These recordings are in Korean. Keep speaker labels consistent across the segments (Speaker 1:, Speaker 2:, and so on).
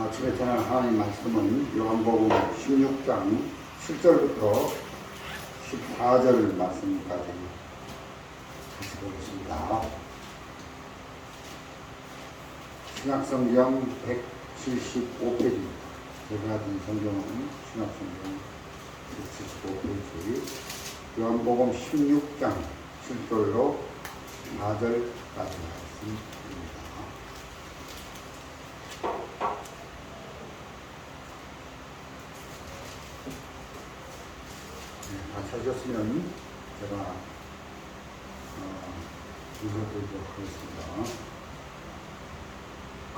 Speaker 1: 아침에 전할 하나님 말씀은 요한복음 16장 7절부터 14절 말씀까지 같이 보겠습니다. 신약성경 175페이지, 제가 가진 성경은 신약성경 175페이지, 요한복음 16장 7절로 4절까지 말씀입니다. 찾으셨으면 제가 읽어드리도록 하겠습니다.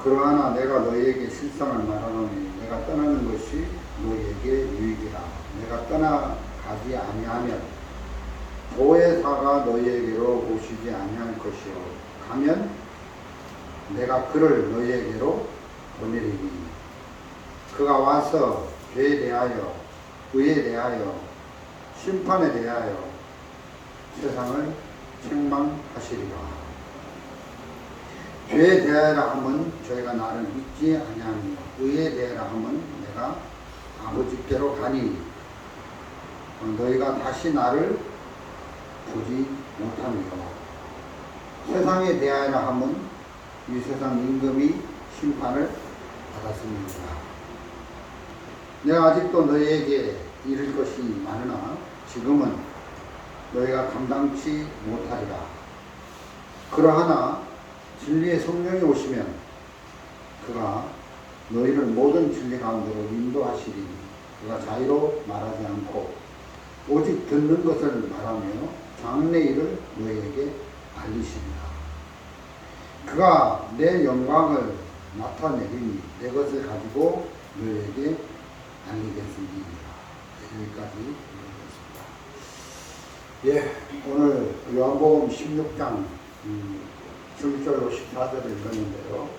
Speaker 1: 그러나 내가 너희에게 실상을 말하노니 내가 떠나는 것이 너희에게 유익이라. 내가 떠나가지 아니하면 보혜사가 너희에게로 오시지 아니할 것이요 가면 내가 그를 너희에게로 보내리니 그가 와서 죄에 대하여 의에 대하여 심판에 대하여 세상을 책망하시리라. 죄에 대하여라 하면 저희가 나를 믿지 아니하며 의에 대하여라 하면 내가 아버지께로 가니 너희가 다시 나를 보지 못하며 세상에 대하여라 하면 이 세상 임금이 심판을 받았습니다. 내가 아직도 너희에게 이를 것이 많으나 지금은 너희가 감당치 못하리라. 그러하나 진리의 성령이 오시면 그가 너희를 모든 진리 가운데로 인도하시리니 그가 자유로 말하지 않고 오직 듣는 것을 말하며 장래 일을 너희에게 알리시리라. 그가 내 영광을 나타내리니 내 것을 가지고 너희에게 알리겠습니다. 여기까지 읽었습니다. 예, 오늘 요한복음 16장 7절로 14절을 읽었는데요.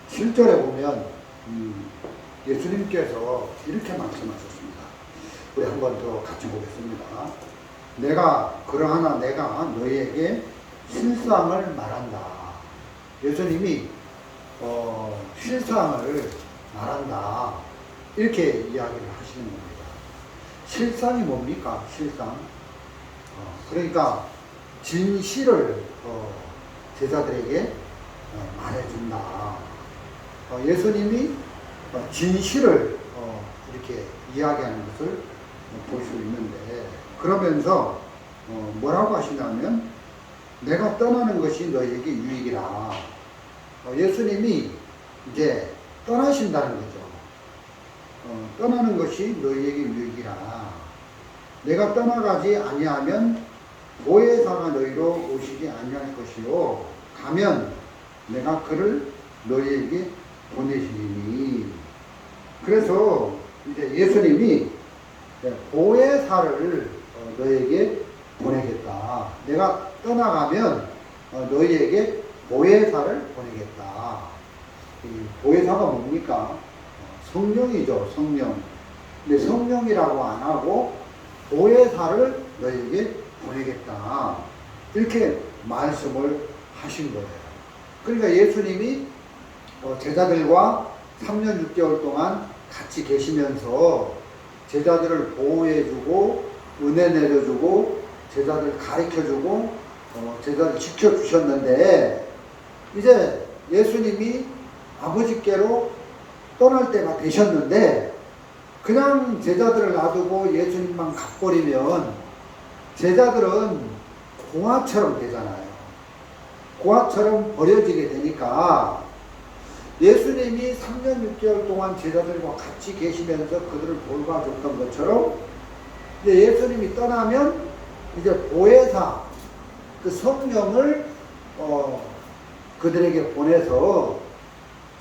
Speaker 1: 7절에 보면 예수님께서 이렇게 말씀하셨습니다. 우리 한 번 더 같이 보겠습니다. 그러하나 내가 너희에게 실상을 말한다. 예수님이 실상을 말한다. 이렇게 이야기를 하시는 겁니다. 실상이 뭡니까? 실상. 그러니까 진실을 제자들에게 말해준다. 예수님이 진실을 이렇게 이야기하는 것을 볼 수 있는데, 그러면서 뭐라고 하시냐면 내가 떠나는 것이 너희에게 유익이라. 예수님이 이제 떠나신다는 거죠. 떠나는 것이 너희에게 유익이라. 내가 떠나가지 아니하면 보혜사가 너희로 오시지 아니할 것이요 가면 내가 그를 너희에게 보내시리니. 그래서 이제 예수님이 보혜사를 너희에게 보내겠다. 내가 떠나가면 너희에게 보혜사를 보내겠다. 보혜사가 뭡니까? 성령이죠, 성령. 근데 성령이라고 안 하고 보혜사를 너희에게 보내겠다. 이렇게 말씀을 하신 거예요. 그러니까 예수님이 제자들과 3년 6개월 동안 같이 계시면서 제자들을 보호해주고 은혜 내려주고 제자들을 가르쳐주고 제자들을 지켜주셨는데, 이제 예수님이 아버지께로 떠날 때가 되셨는데 그냥 제자들을 놔두고 예수님만 가버리면 제자들은 공화처럼 되잖아요. 공화처럼 버려지게 되니까 예수님이 3년 6개월 동안 제자들과 같이 계시면서 그들을 돌봐줬던 것처럼 이제 예수님이 떠나면 이제 보혜사, 그 성령을 그들에게 보내서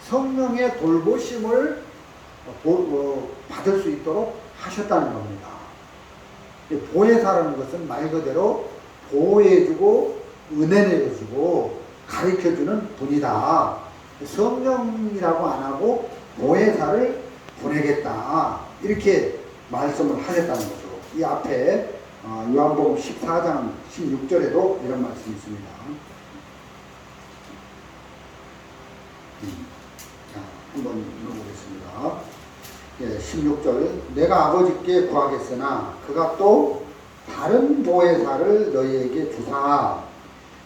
Speaker 1: 성령의 돌보심을 받을 수 있도록 하셨다는 겁니다. 보혜사라는 것은 말 그대로 보호해주고 은혜 내려주고 가르쳐주는 분이다. 성령이라고 안 하고 보혜사를 보내겠다. 이렇게 말씀을 하셨다는 거죠. 이 앞에 요한복음 14장 16절에도 이런 말씀이 있습니다. 한번 읽어보겠습니다. 예, 16절. 내가 아버지께 구하겠으나 그가 또 다른 보혜사를 너희에게 주사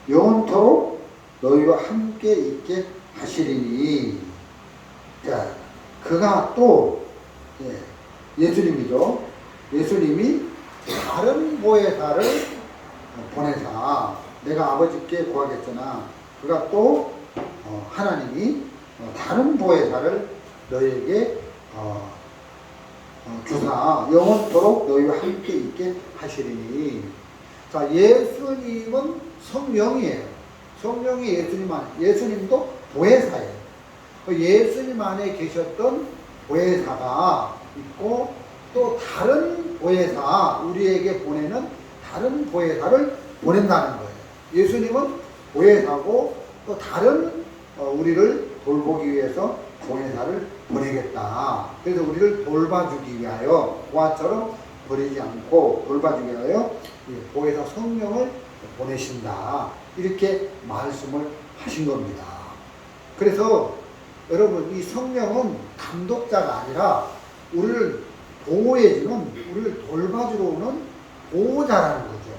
Speaker 1: 영원토록 너희와 함께 있게 하시리니. 자, 그가 또 예수님이죠. 예수님이 다른 보혜사를 보내사 내가 아버지께 구하겠으나 그가 또 하나님이 다른 보혜사를 너희에게 주사 영원토록 너희와 함께 있게 하시리니. 자, 예수님은 성령이에요. 성령이 예수님도 보혜사예요. 예수님 안에 계셨던 보혜사가 있고 또 다른 보혜사, 우리에게 보내는 다른 보혜사를 보낸다는 거예요. 예수님은 보혜사고 또 다른 우리를 돌보기 위해서 보혜사를 보내겠다. 그래서 우리를 돌봐주기 위하여 보아처럼 버리지 않고 돌봐주기 위하여 보혜사 성령을 보내신다. 이렇게 말씀을 하신 겁니다. 그래서 여러분, 이 성령은 감독자가 아니라 우리를 보호해주는, 우리를 돌봐주러 오는 보호자라는 거죠.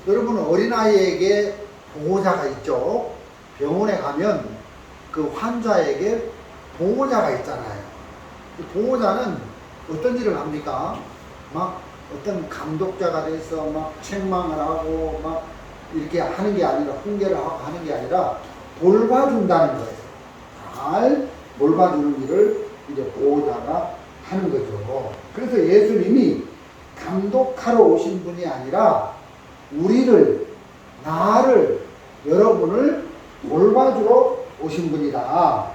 Speaker 1: 여러분, 어린아이에게 보호자가 있죠. 병원에 가면 그 환자에게 보호자가 있잖아요. 그 보호자는 어떤 일을 합니까? 막 어떤 감독자가 돼서 막 책망을 하고 막 이렇게 하는 게 아니라, 훈계를 하고 하는 게 아니라 돌봐준다는 거예요. 잘 돌봐주는 일을 이제 보호자가 하는 거죠. 그래서 예수님이 감독하러 오신 분이 아니라 우리를, 나를, 여러분을 돌봐주러 오신 분이다.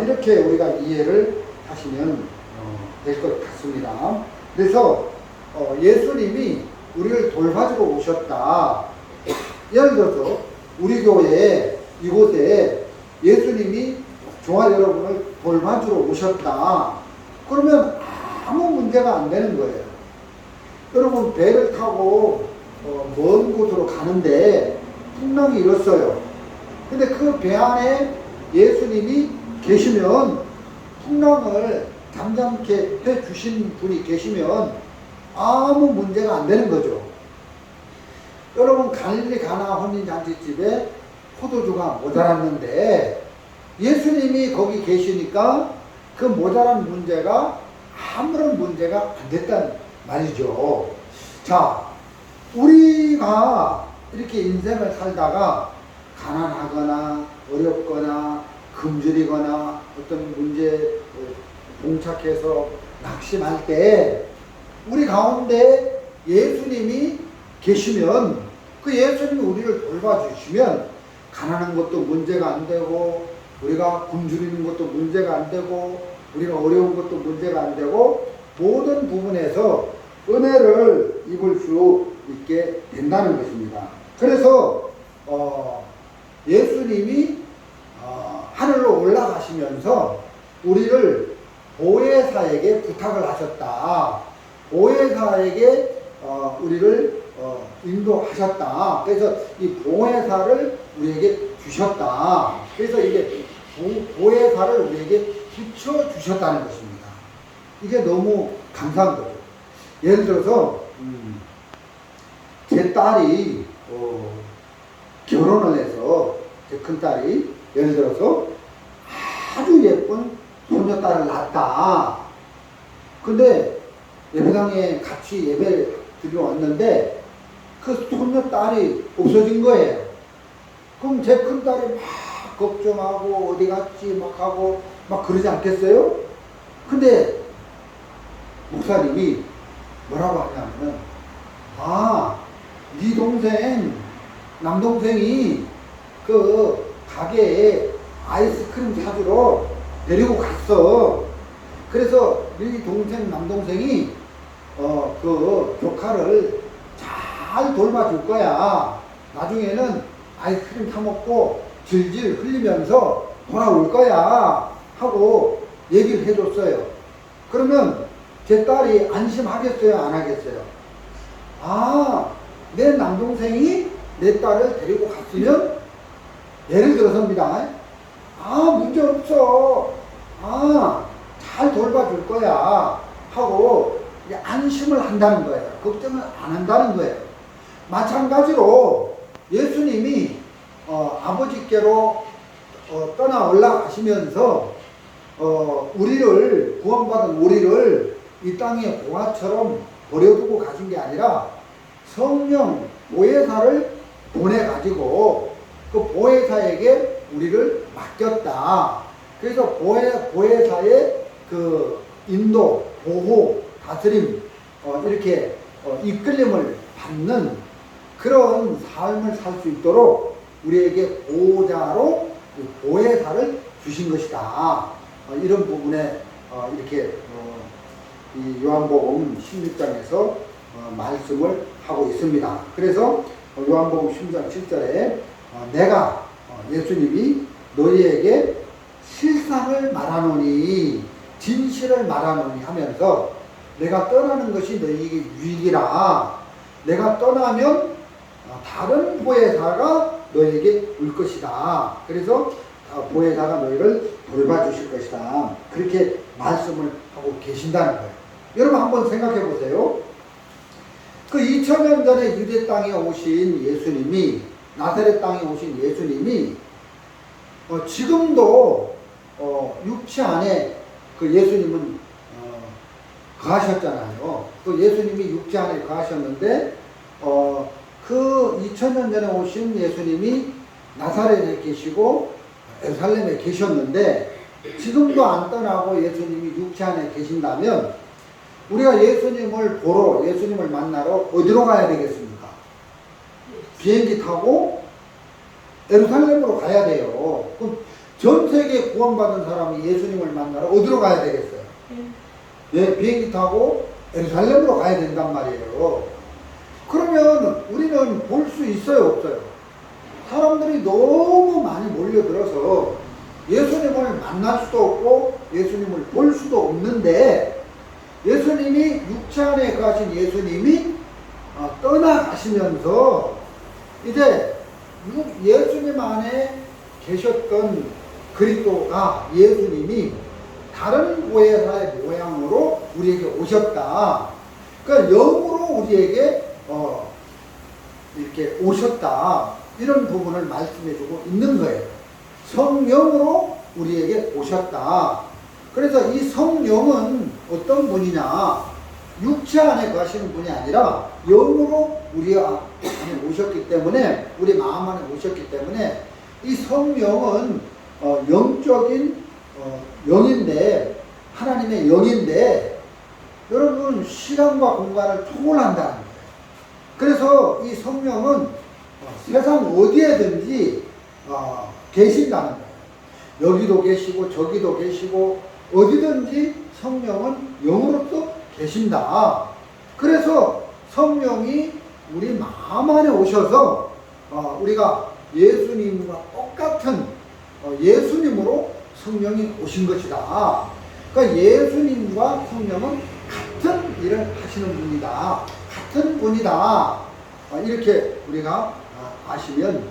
Speaker 1: 이렇게 우리가 이해를 하시면 될 것 같습니다. 그래서 예수님이 우리를 돌봐주러 오셨다. 예를 들어서 우리 교회 이곳에 예수님이 저와 여러분을 돌봐주러 오셨다. 그러면 아무 문제가 안 되는 거예요. 여러분, 배를 타고 먼 곳으로 가는데 풍랑이 일었어요. 근데 그 배 안에 예수님이 계시면, 풍랑을 잠잠케 해주신 분이 계시면 아무 문제가 안 되는 거죠. 여러분, 갈릴리 가나 혼인잔치집에 포도주가 모자랐는데 예수님이 거기 계시니까 그 모자란 문제가 아무런 문제가 안 됐단 말이죠. 자, 우리가 이렇게 인생을 살다가 가난하거나 어렵거나 굶주리거나 어떤 문제에 봉착해서 낙심할 때 우리 가운데 예수님이 계시면, 그 예수님이 우리를 돌봐주시면 가난한 것도 문제가 안 되고, 우리가 굶주리는 것도 문제가 안 되고, 우리가 어려운 것도 문제가 안 되고, 모든 부분에서 은혜를 입을 수 있게 된다는 것입니다. 그래서 예수님이 하늘로 올라가시면서 우리를 보혜사에게 부탁을 하셨다. 보혜사에게 우리를 인도하셨다. 그래서 이 보혜사를 우리에게 주셨다. 그래서 이게 보혜사를 우리에게 붙여주셨다는 것입니다. 이게 너무 감사한 거죠. 예를 들어서 제 딸이 결혼을 해서, 제 큰딸이 예를 들어서 아주 예쁜 손녀딸을 낳았다. 근데 예배당에 같이 예배를 드리러 왔는데 그 손녀딸이 없어진 거예요. 그럼 제 큰딸이 막 걱정하고 어디 갔지 막 하고 막 그러지 않겠어요? 근데 목사님이 뭐라고 하냐면, 네 동생, 남동생이 그 가게에 아이스크림 사주러 데리고 갔어. 그래서 네 동생, 남동생이 그 조카를 잘 돌봐줄 거야. 나중에는 아이스크림 사먹고 질질 흘리면서 돌아올 거야 하고 얘기를 해줬어요. 그러면 제 딸이 안심하겠어요, 안 하겠어요? 내 남동생이 내 딸을 데리고 갔으면, 예를 들어서입니다. 문제 없어. 잘 돌봐줄 거야 하고 이제 안심을 한다는 거예요. 걱정을 안 한다는 거예요. 마찬가지로 예수님이 아버지께로 떠나 올라가시면서 우리를 구원받은 우리를 이 땅에 보화처럼 버려두고 가신 게 아니라 성령 보혜사를 보내가지고 그 보혜사에게 우리를 맡겼다. 그래서 보혜사의 그 인도, 보호, 다스림 이렇게 이끌림을 받는 그런 삶을 살 수 있도록 우리에게 보호자로 보혜사를 주신 것이다. 이런 부분에 이렇게 이 요한복음 16장에서 말씀을 하고 있습니다. 그래서 요한복음 16장 7절에 내가 예수님이 너희에게 실상을 말하노니 진실을 말하노니 하면서 내가 떠나는 것이 너희에게 유익이라. 내가 떠나면 다른 보혜사가 너희에게 올 것이다. 그래서 보혜사가 너희를 돌봐주실 것이다. 그렇게 말씀을 하고 계신다는 거예요. 여러분 한번 생각해 보세요. 그 2000년 전에 유대 땅에 오신 예수님이, 나사렛 땅에 오신 예수님이 지금도 육체 안에 그 예수님은 거하셨잖아요. 그 예수님이 육체 안에 거하셨는데 그 2000년 전에 오신 예수님이 나사렛에 계시고 예루살렘에 계셨는데 지금도 안 떠나고 예수님이 육체 안에 계신다면 우리가 예수님을 보러, 예수님을 만나러 어디로 가야 되겠습니까? 비행기 타고 예루살렘으로 가야 돼요. 그럼 전 세계 구원받은 사람이 예수님을 만나러 어디로 가야 되겠어요? 예, 비행기 타고 예루살렘으로 가야 된단 말이에요. 그러면 우리는 볼 수 있어요, 없어요? 사람들이 너무 많이 몰려들어서 예수님을 만날 수도 없고 예수님을 볼 수도 없는데 예수님이 육체 안에 거하신 예수님이 떠나가시면서 이제 예수님 안에 계셨던 그리스도가 예수님이 다른 보혜사의 모양으로 우리에게 오셨다. 그러니까 영으로 우리에게 이렇게 오셨다. 이런 부분을 말씀해주고 있는 거예요. 성령으로 우리에게 오셨다. 그래서 이 성령은 어떤 분이냐? 육체 안에 거하시는 분이 아니라 영으로 우리 안에 오셨기 때문에, 우리 마음 안에 오셨기 때문에 이 성령은 영적인 영인데, 하나님의 영인데 여러분 시간과 공간을 초월한다는 거예요. 그래서 이 성령은 세상 어디에든지 계신다는 거예요. 여기도 계시고 저기도 계시고 어디든지 성령은 영으로서 계신다. 그래서 성령이 우리 마음 안에 오셔서 우리가 예수님과 똑같은 예수님으로 성령이 오신 것이다. 그러니까 예수님과 성령은 같은 일을 하시는 분이다. 같은 분이다. 이렇게 우리가 아시면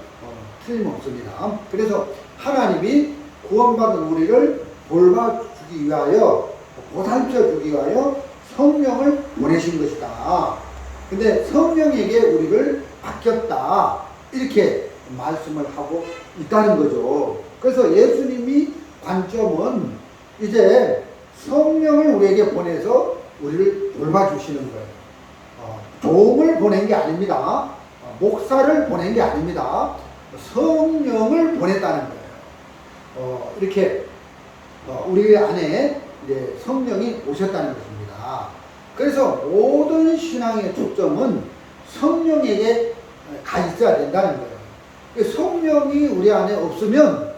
Speaker 1: 틀림없습니다. 그래서 하나님이 구원받은 우리를 돌봐주기 위하여, 보살펴주기 위하여 성령을 보내신 것이다. 근데 성령에게 우리를 맡겼다. 이렇게 말씀을 하고 있다는 거죠. 그래서 예수님이 관점은 이제 성령을 우리에게 보내서 우리를 돌봐주시는 거예요. 종을 보낸 게 아닙니다. 목사를 보낸 게 아닙니다. 성령을 보냈다는 거예요. 이렇게 우리 안에 이제 성령이 오셨다는 것입니다. 그래서 모든 신앙의 초점은 성령에게 가 있어야 된다는 거예요. 성령이 우리 안에 없으면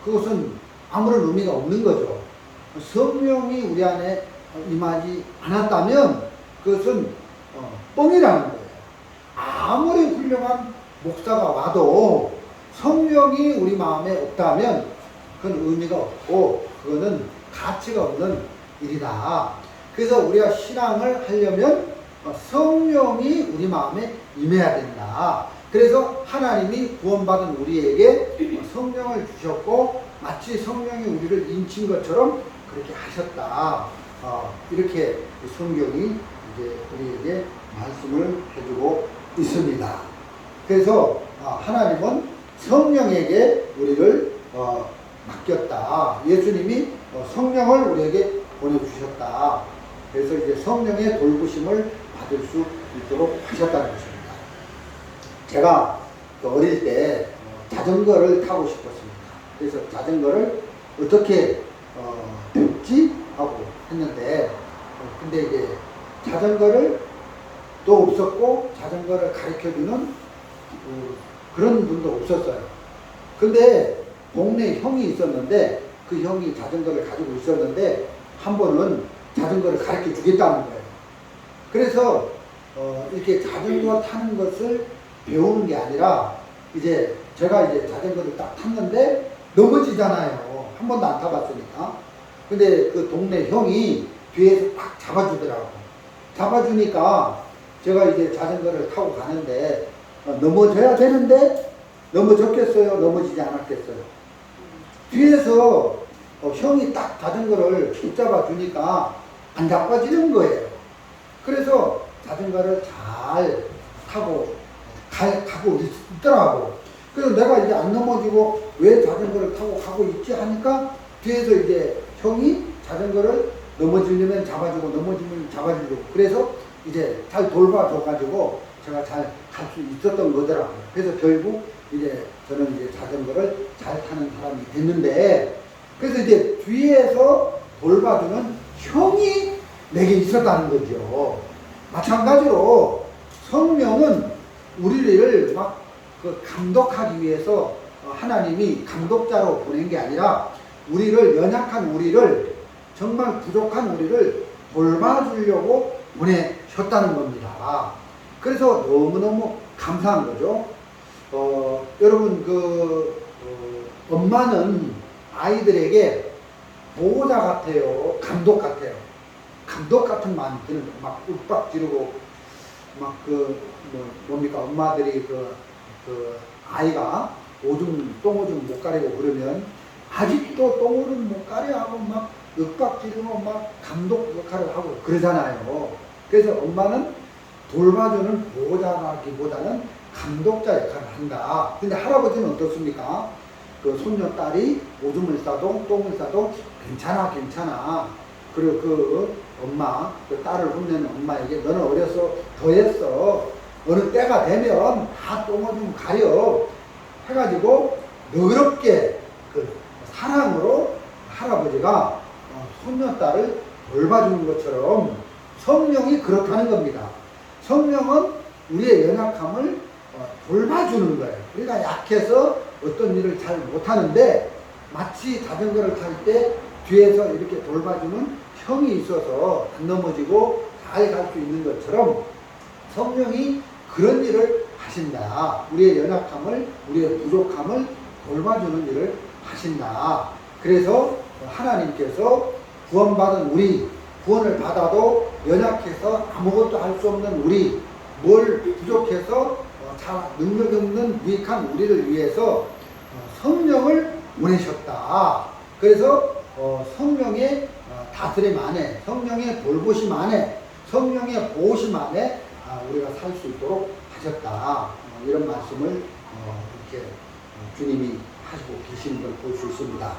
Speaker 1: 그것은 아무런 의미가 없는 거죠. 성령이 우리 안에 임하지 않았다면 그것은 뻥이라는 거예요. 아무리 훌륭한 목사가 와도 성령이 우리 마음에 없다면 그건 의미가 없고 그거는 가치가 없는 일이다. 그래서 우리가 신앙을 하려면 성령이 우리 마음에 임해야 된다. 그래서 하나님이 구원받은 우리에게 성령을 주셨고 마치 성령이 우리를 인친 것처럼 그렇게 하셨다. 이렇게 성경이 이제 우리에게 말씀을 해주고 있습니다. 그래서 하나님은 성령에게 우리를 맡겼다. 예수님이 성령을 우리에게 보내주셨다. 그래서 이제 성령의 돌보심을 받을 수 있도록 하셨다는 것입니다. 제가 어릴 때 자전거를 타고 싶었습니다. 그래서 자전거를 어떻게 배웠지? 하고 했는데 근데 이제 자전거를 또 없었고 자전거를 가르쳐주는 그런 분도 없었어요. 근데 동네에 형이 있었는데 그 형이 자전거를 가지고 있었는데 한 번은 자전거를 가르쳐 주겠다는 거예요. 그래서 이렇게 자전거 타는 것을 배우는 게 아니라 이제 제가 이제 자전거를 딱 탔는데 넘어지잖아요. 한 번도 안 타봤으니까. 근데 그 동네 형이 뒤에서 딱 잡아주더라고. 잡아주니까 제가 이제 자전거를 타고 가는데 넘어져야 되는데 넘어졌겠어요? 넘어지지 않았겠어요? 뒤에서 형이 딱 자전거를 붙잡아 주니까 안 자빠지는 거예요. 그래서 자전거를 잘 타고 가고 있더라고. 그래서 내가 이제 안 넘어지고 왜 자전거를 타고 가고 있지 하니까 뒤에서 이제 형이 자전거를 넘어지려면 잡아주고 넘어지면 잡아주고 그래서 이제 잘 돌봐줘가지고 제가 잘 갈 수 있었던 거더라고요. 그래서 결국 이제 저는 이제 자전거를 잘 타는 사람이 됐는데 그래서 이제 뒤에서 돌봐주는 형이 내게 있었다는 거죠. 마찬가지로 성령은 우리를 막 그 감독하기 위해서 하나님이 감독자로 보낸 게 아니라 우리를 연약한 우리를 정말 부족한 우리를 돌봐주려고 보내셨다는 겁니다. 그래서 너무너무 감사한 거죠. 여러분 엄마는 아이들에게 보호자 같아요, 감독 같아요. 감독 같은 마음이 드는 거예요. 막 윽박 지르고 막 뭡니까 엄마들이 아이가 똥오줌 못 가리고 그러면 아직도 똥오줌 못 가려 하고 막 윽박 지르고 막 감독 역할을 하고 그러잖아요. 그래서 엄마는 돌봐주는 보호자라기보다는 감독자 역할을 한다. 근데 할아버지는 어떻습니까? 그 손녀딸이 오줌을 싸도 똥을 싸도 괜찮아. 그리고 그 엄마, 그 딸을 혼내는 엄마에게 너는 어려서 더했어. 어느 때가 되면 다 똥오줌 가려. 해가지고 너그럽게 그 사랑으로 할아버지가 손녀딸을 돌봐주는 것처럼 성령이 그렇다는 겁니다. 성령은 우리의 연약함을 돌봐주는 거예요. 우리가 약해서 어떤 일을 잘 못하는데 마치 자전거를 탈 때 뒤에서 이렇게 돌봐주는 형이 있어서 안 넘어지고 잘 갈 수 있는 것처럼 성령이 그런 일을 하신다. 우리의 연약함을, 우리의 부족함을 돌봐주는 일을 하신다. 그래서 하나님께서 구원받은 우리, 구원을 받아도 연약해서 아무것도 할 수 없는 우리, 뭘 부족해서 능력 없는 무익한 우리를 위해서 성령을 보내셨다. 그래서 성령의 다스림 안에, 성령의 돌보심 안에, 성령의 보호심 안에 우리가 살 수 있도록 하셨다. 이런 말씀을 이렇게 주님이 하시고 계시는 걸 볼 수 있습니다.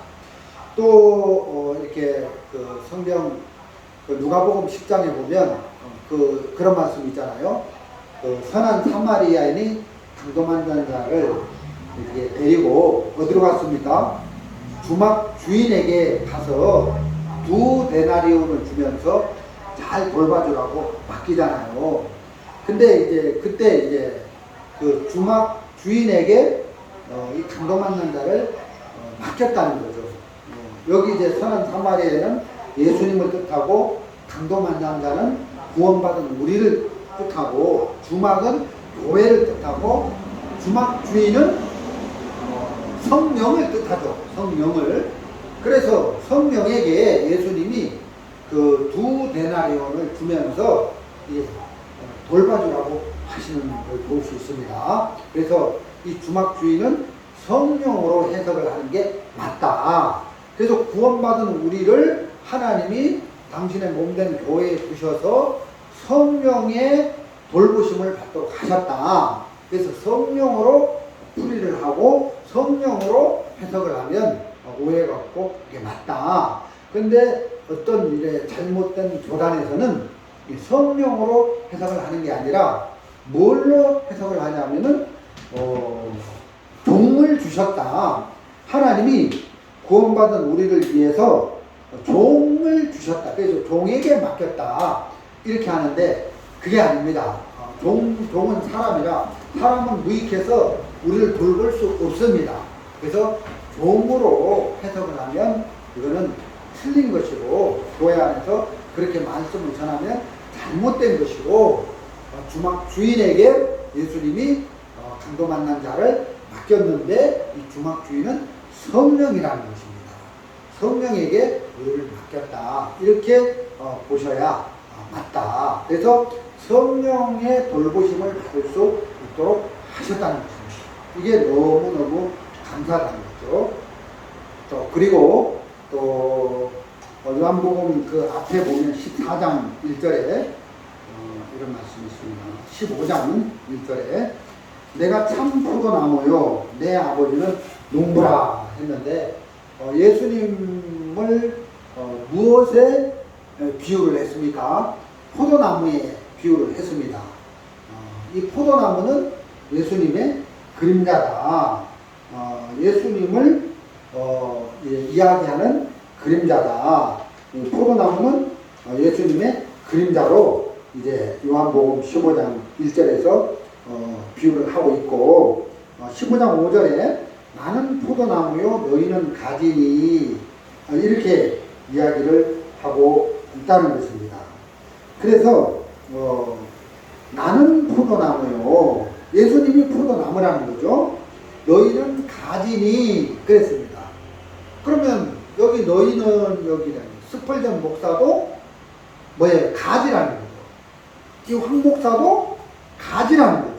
Speaker 1: 또 이렇게 그 성경 누가복음 10장에 보면 그런 말씀 있잖아요. 선한 사마리아인이 강도만 자를 이렇게 데리고 어디로 갔습니까? 주막 주인에게 가서 2데나리온을 주면서 잘 돌봐주라고 맡기잖아요. 근데 이제 그때 이제 그 주막 주인에게 이 강도만 자를 맡겼다는 거죠. 여기 이제 선한 사마리아인은 예수님을 뜻하고 강도만 자는 구원받은 우리를 뜻하고 주막은 교회를 뜻하고 주막 주인은 성령을 뜻하죠. 성령을. 그래서 성령에게 예수님이 그 2데나리온을 주면서 돌봐주라고 하시는 걸 볼 수 있습니다. 그래서 이 주막 주인은 성령으로 해석을 하는 게 맞다. 그래서 구원받은 우리를 하나님이 당신의 몸된 교회에 두셔서 성령의 돌보심을 받도록 하셨다. 그래서 성령으로 풀이를 하고 성령으로 해석을 하면 오해가 없고 그게 맞다. 근데 어떤 이제 잘못된 교단에서는 이 성령으로 해석을 하는 게 아니라 뭘로 해석을 하냐면은 종을 주셨다. 하나님이 구원받은 우리를 위해서 종을 주셨다. 그래서 종에게 맡겼다. 이렇게 하는데 그게 아닙니다. 종은 사람이라 사람은 무익해서 우리를 돌볼 수 없습니다. 그래서 종으로 해석을 하면 이거는 틀린 것이고 교회 안에서 그렇게 말씀을 전하면 잘못된 것이고 주인에게 예수님이 강도 만난 자를 맡겼는데 이 주막 주인은 성령이라는 것입니다. 성령에게 우리를 맡겼다. 이렇게 보셔야 맞다. 그래서 성령의 돌보심을 받을 수 있도록 하셨다는 것입니다. 이게 너무너무 감사하다는 거죠. 또 그리고 또 요한복음 그 앞에 보면 14장 1절에 이런 말씀이 있습니다. 15장 1절에 내가 참 포도나무요 내 아버지는 농부라 했는데 예수님을 무엇에 비유를 했습니까? 포도나무에 비유를 했습니다. 이 포도나무는 예수님의 그림자다. 예수님을 이야기하는 그림자다. 이 포도나무는 예수님의 그림자로 이제 요한복음 15장 1절에서 비유를 하고 있고 15장 5절에 나는 포도나무요 너희는 가지니 이렇게 이야기를 하고 있다는 것입니다. 그래서 나는 포도나무요 예수님이 포도나무라는 거죠. 너희는 가지니 그랬습니다. 그러면 여기 너희는 여기 스펄전 목사도 뭐예요? 가지라는 거죠. 이 황 목사도 가지라는 거죠.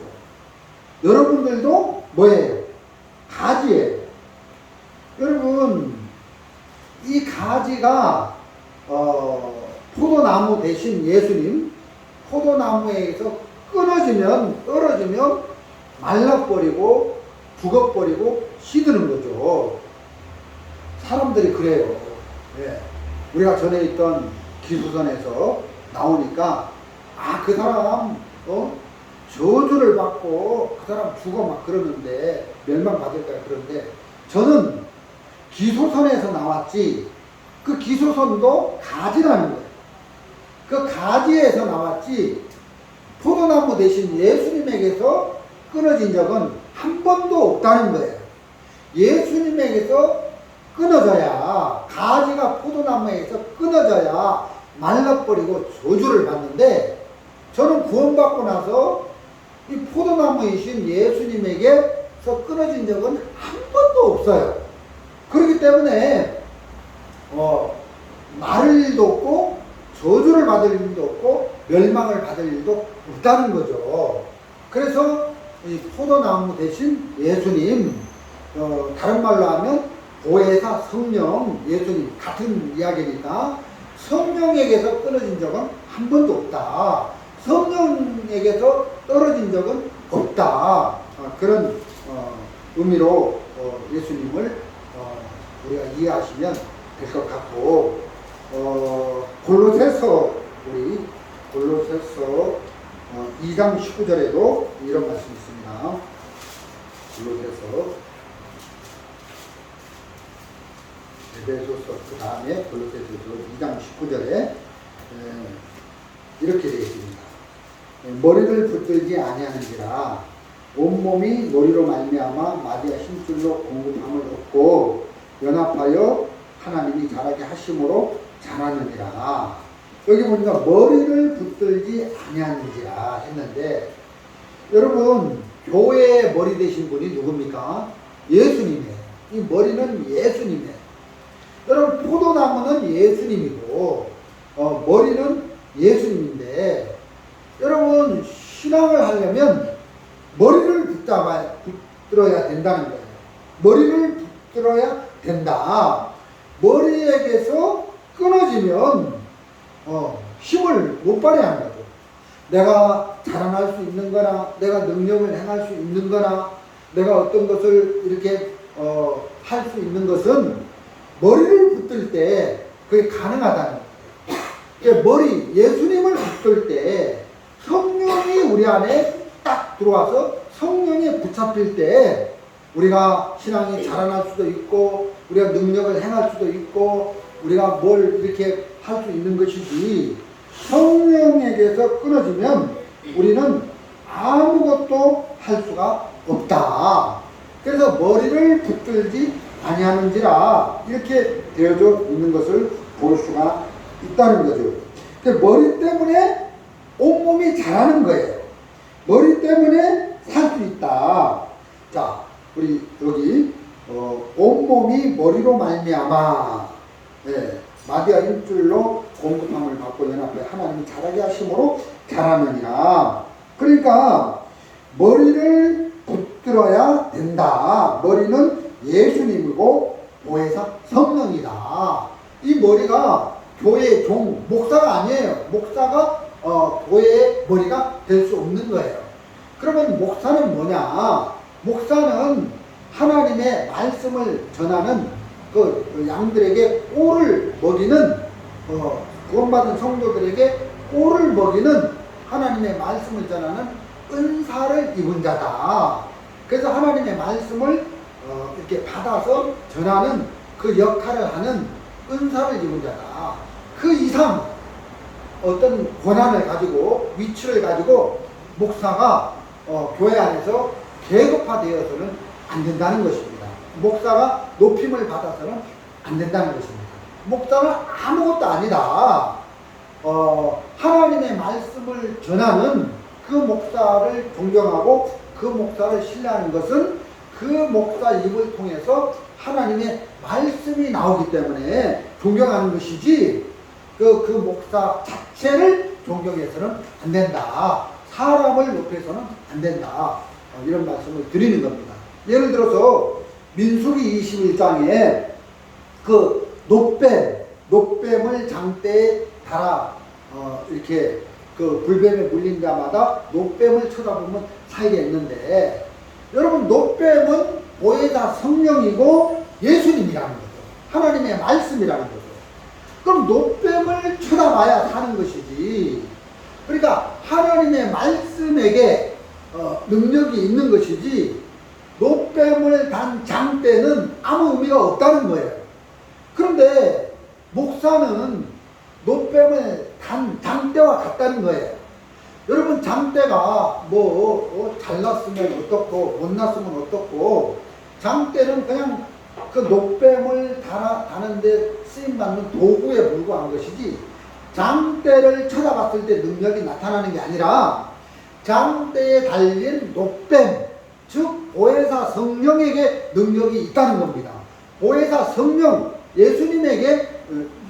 Speaker 1: 여러분들도 뭐예요? 가지예요. 여러분 이 가지가 포도나무 대신 예수님 포도나무에서 끊어지면 떨어지면 말라버리고 죽어버리고 시드는 거죠. 사람들이 그래요. 예. 우리가 전에 있던 기수선에서 나오니까 그 사람 저주를 받고 그 사람 죽어 막 그러는데 멸망받을 거야 그런데 저는 기소선에서 나왔지 그 기소선도 가지라는 거예요. 그 가지에서 나왔지 포도나무 대신 예수님에게서 끊어진 적은 한 번도 없다는 거예요. 예수님에게서 끊어져야 가지가 포도나무에서 끊어져야 말라버리고 저주를 받는데 저는 구원받고 나서 이 포도나무이신 예수님에게서 끊어진 적은 한 번도 없어요. 그렇기 때문에 말을 일도 없고 저주를 받을 일도 없고 멸망을 받을 일도 없다는 거죠. 그래서 이 포도나무 대신 예수님 다른 말로 하면 보혜사 성령 예수님 같은 이야기니까 성령에게서 끊어진 적은 한 번도 없다. 성령에게서 떨어진 적은 없다. 그런 의미로 예수님을 우리가 이해하시면 될 것 같고 골로새서 2장 19절에도 이런 말씀이 있습니다. 골로새서 에베소서 그 다음에 골로새서 2장 19절에 이렇게 되어 있습니다. 머리를 붙들지 아니하는지라 온몸이 머리로 말미암아 마디와 힘줄로 공급함을 얻고 연합하여 하나님이 자라게 하심으로 자라느니라. 여기 보니까 머리를 붙들지 아니하는지라 했는데 여러분 교회의 머리 되신 분이 누굽니까? 예수님이에요. 이 머리는 예수님이에요. 여러분 포도나무는 예수님이고 머리는 예수님인데 여러분 신앙을 하려면 머리를 붙들어야 된다는 거예요. 끊어지면 힘을 못 발휘하는 거죠. 내가 자랑할 수 있는 거나 내가 능력을 행할 수 있는 거나 내가 어떤 것을 이렇게 할 수 있는 것은 머리를 붙들 때 그게 가능하다는 거예요. 머리, 예수님을 붙들 때 성령이 우리 안에 딱 들어와서 성령에 붙잡힐 때 우리가 신앙이 자라날 수도 있고 우리가 능력을 행할 수도 있고 우리가 뭘 이렇게 할 수 있는 것이지, 성령에게서 끊어지면 우리는 아무것도 할 수가 없다. 그래서 머리를 붙들지 아니하는지라 이렇게 되어져 있는 것을 볼 수가 있다는 거죠. 머리 때문에 온몸이 자라는 거예요. 머리 때문에 살 수 있다. 자, 우리 여기 온몸이 머리로 말미암아, 마디아 힘줄로 공급함을 받고 연합해 하나님이 자라게 하심으로 자라느니라. 그러니까 머리를 붙들어야 된다. 머리는 예수님이고 보혜사 성령이다. 이 머리가 교회의 종, 목사가 아니에요. 목사가 교회의 머리가 될 수 없는 거예요. 그러면 목사는 뭐냐? 목사는 하나님의 말씀을 전하는 그 양들에게 꼴을 먹이는, 구원받은 성도들에게 꼴을 먹이는 하나님의 말씀을 전하는 은사를 입은 자다. 그래서 하나님의 말씀을 이렇게 받아서 전하는 그 역할을 하는 은사를 입은 자다. 그 이상 어떤 권한을 가지고 위치를 가지고 목사가 교회 안에서 계급화되어서는 안 된다는 것입니다. 목사가 높임을 받아서는 안 된다는 것입니다. 목사는 아무것도 아니다. 하나님의 말씀을 전하는 그 목사를 존경하고 그 목사를 신뢰하는 것은 그 목사 입을 통해서 하나님의 말씀이 나오기 때문에 존경하는 것이지, 그 목사 자체를 존경해서는 안 된다. 사람을 높여서는 안 된다. 이런 말씀을 드리는 겁니다. 예를 들어서 민수기 21장에 그 노뱀을 장대에 달아 이렇게 그 불뱀에 물린 자마다 노뱀을 쳐다보면 살게 했는데, 여러분 노뱀은 보혜사 성령이고 예수님이라는 거죠. 하나님의 말씀이라는 거죠. 그럼 노뱀을 쳐다봐야 사는 것이지, 그러니까 하나님의 말씀에게 능력이 있는 것이지 노뱀을 단 장대는 아무 의미가 없다는 거예요. 그런데 목사는 노뱀을 단 장대와 같다는 거예요. 여러분 장대가 잘났으면 어떻고 못났으면 어떻고, 장대는 그냥 그 노뱀을 다는데 쓰임받는 도구에 불과한 것이지, 장대를 쳐다봤을 때 능력이 나타나는 게 아니라 장대에 달린 노뱀, 즉 보혜사 성령에게 능력이 있다는 겁니다. 보혜사 성령, 예수님에게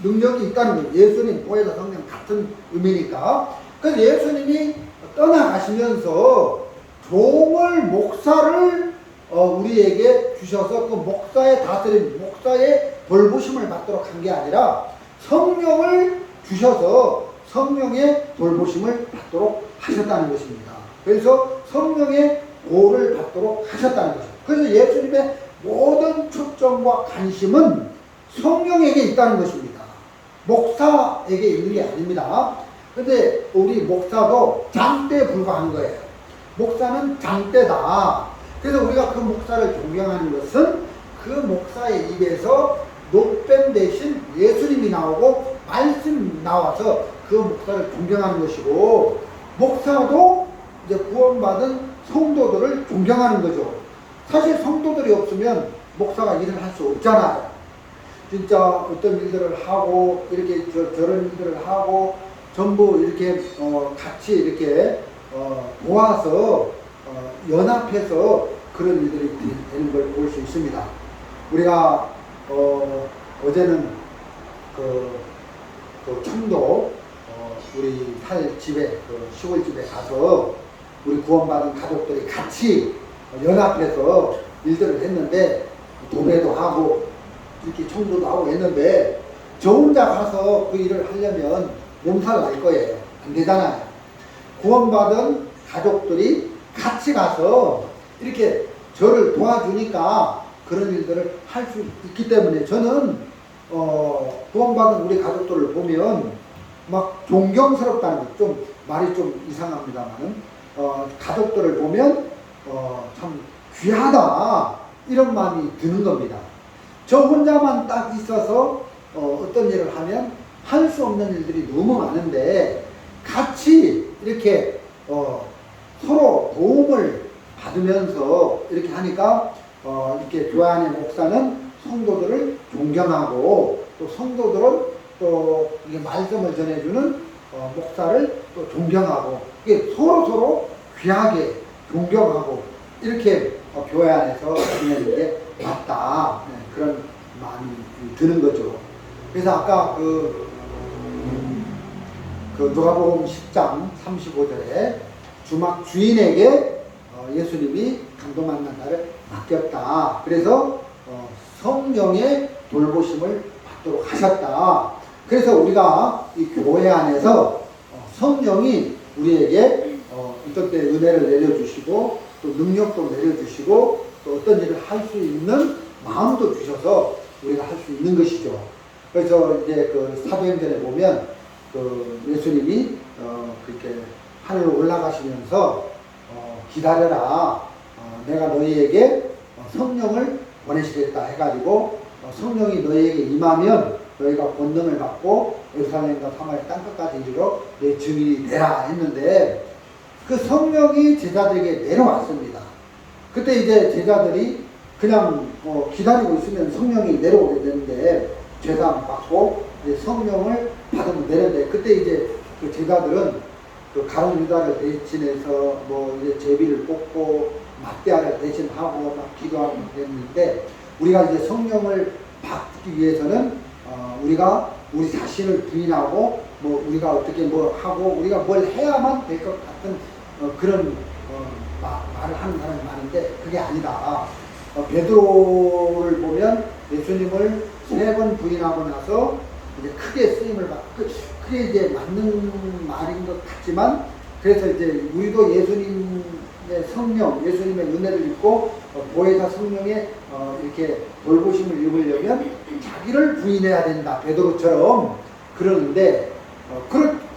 Speaker 1: 능력이 있다는 거예요. 예수님, 보혜사 성령 같은 의미니까. 그래서 예수님이 떠나가시면서 종을, 목사를 우리에게 주셔서 그 목사의 다스림, 목사의 돌보심을 받도록 한 게 아니라 성령을 주셔서 성령의 돌보심을 받도록 하셨다는 것입니다. 그래서 성령의 도를 받도록 하셨다는 것입니다. 그래서 예수님의 모든 초점과 관심은 성령에게 있다는 것입니다. 목사에게 있는 게 아닙니다. 근데 우리 목사도 장대에 불과한 거예요. 목사는 장대다. 그래서 우리가 그 목사를 존경하는 것은 그 목사의 입에서 노뱀 대신 예수님이 나오고 말씀이 나와서 그 목사를 존경하는 것이고, 목사도 이제 구원받은 성도들을 존경하는 거죠. 사실 성도들이 없으면 목사가 일을 할 수 없잖아요. 진짜 어떤 일들을 하고 이렇게 저런 일들을 하고 전부 이렇게 같이 이렇게 모아서 연합해서 그런 일들이 되는 걸 볼 수 있습니다. 우리가 어제는 그 청도 우리 살 집에, 시골집에 가서 우리 구원받은 가족들이 같이 연합해서 일들을 했는데, 도배도 하고 이렇게 청소도 하고 했는데, 저 혼자 가서 그 일을 하려면 몸살 날 거예요. 안 되잖아요. 구원받은 가족들이 같이 가서 이렇게 저를 도와주니까 그런 일들을 할 수 있기 때문에 저는 구원받은 우리 가족들을 보면 막 존경스럽다는 것, 좀 말이 좀 이상합니다만은 가족들을 보면 참 귀하다 이런 마음이 드는 겁니다. 저 혼자만 딱 있어서 어떤 일을 하면 할 수 없는 일들이 너무 많은데 같이 이렇게 서로 도움을 받으면서 이렇게 하니까 이렇게 교회 안의 목사는 성도들을 존경하고 또 성도들은 또 이게 말씀을 전해주는 목사를 또 존경하고 이게 서로 귀하게 존경하고 이렇게 교회 안에서 지내는 게 맞다. 네, 그런 마음이 드는 거죠. 그래서 아까 그 누가복음 10장 35절에 주인에게 예수님이 강도 만난 자를 맡겼다. 그래서 성령의 돌보심을 받도록 하셨다. 그래서 우리가 이 교회 안에서 성령이 우리에게 어떤 때 은혜를 내려주시고 또 능력도 내려주시고 또 어떤 일을 할 수 있는 마음도 주셔서 우리가 할 수 있는 것이죠. 그래서 이제 그 사도행전에 보면 그 예수님이 그렇게 하늘로 올라가시면서 기다려라. 내가 너희에게 성령을 보내시겠다 해가지고 성령이 너희에게 임하면 너희가 권능을 받고 예루살렘과 사마리아 땅끝까지 이르러 내 증인이 되라 했는데 그 성령이 제자들에게 내려왔습니다. 그때 이제 제자들이 그냥 기다리고 있으면 성령이 내려오게 되는데 죄사함 받고 이제 성령을 받으면 되는데 그때 이제 그 제자들은 그 가룟 유다를 대신해서 뭐 이제 제비를 뽑고 막대하를 대신하고 막 기도하고 그랬는데 우리가 이제 성령을 받기 위해서는 우리가 우리 자신을 부인하고 뭐 우리가 어떻게 뭐 하고 우리가 뭘 해야만 될 것 같은 그런 말을 하는 사람이 많은데 그게 아니다. 베드로를 보면 예수님을 3번 부인하고 나서 이제 크게 쓰임을 받고 크게 이제 맞는 말인 것 같지만 그래서 이제 우리도 예수님의 성령, 예수님의 은혜를 입고 보혜사 성령의 이렇게 돌보심을 입으려면 자기를 부인해야 된다. 베드로처럼 그러는데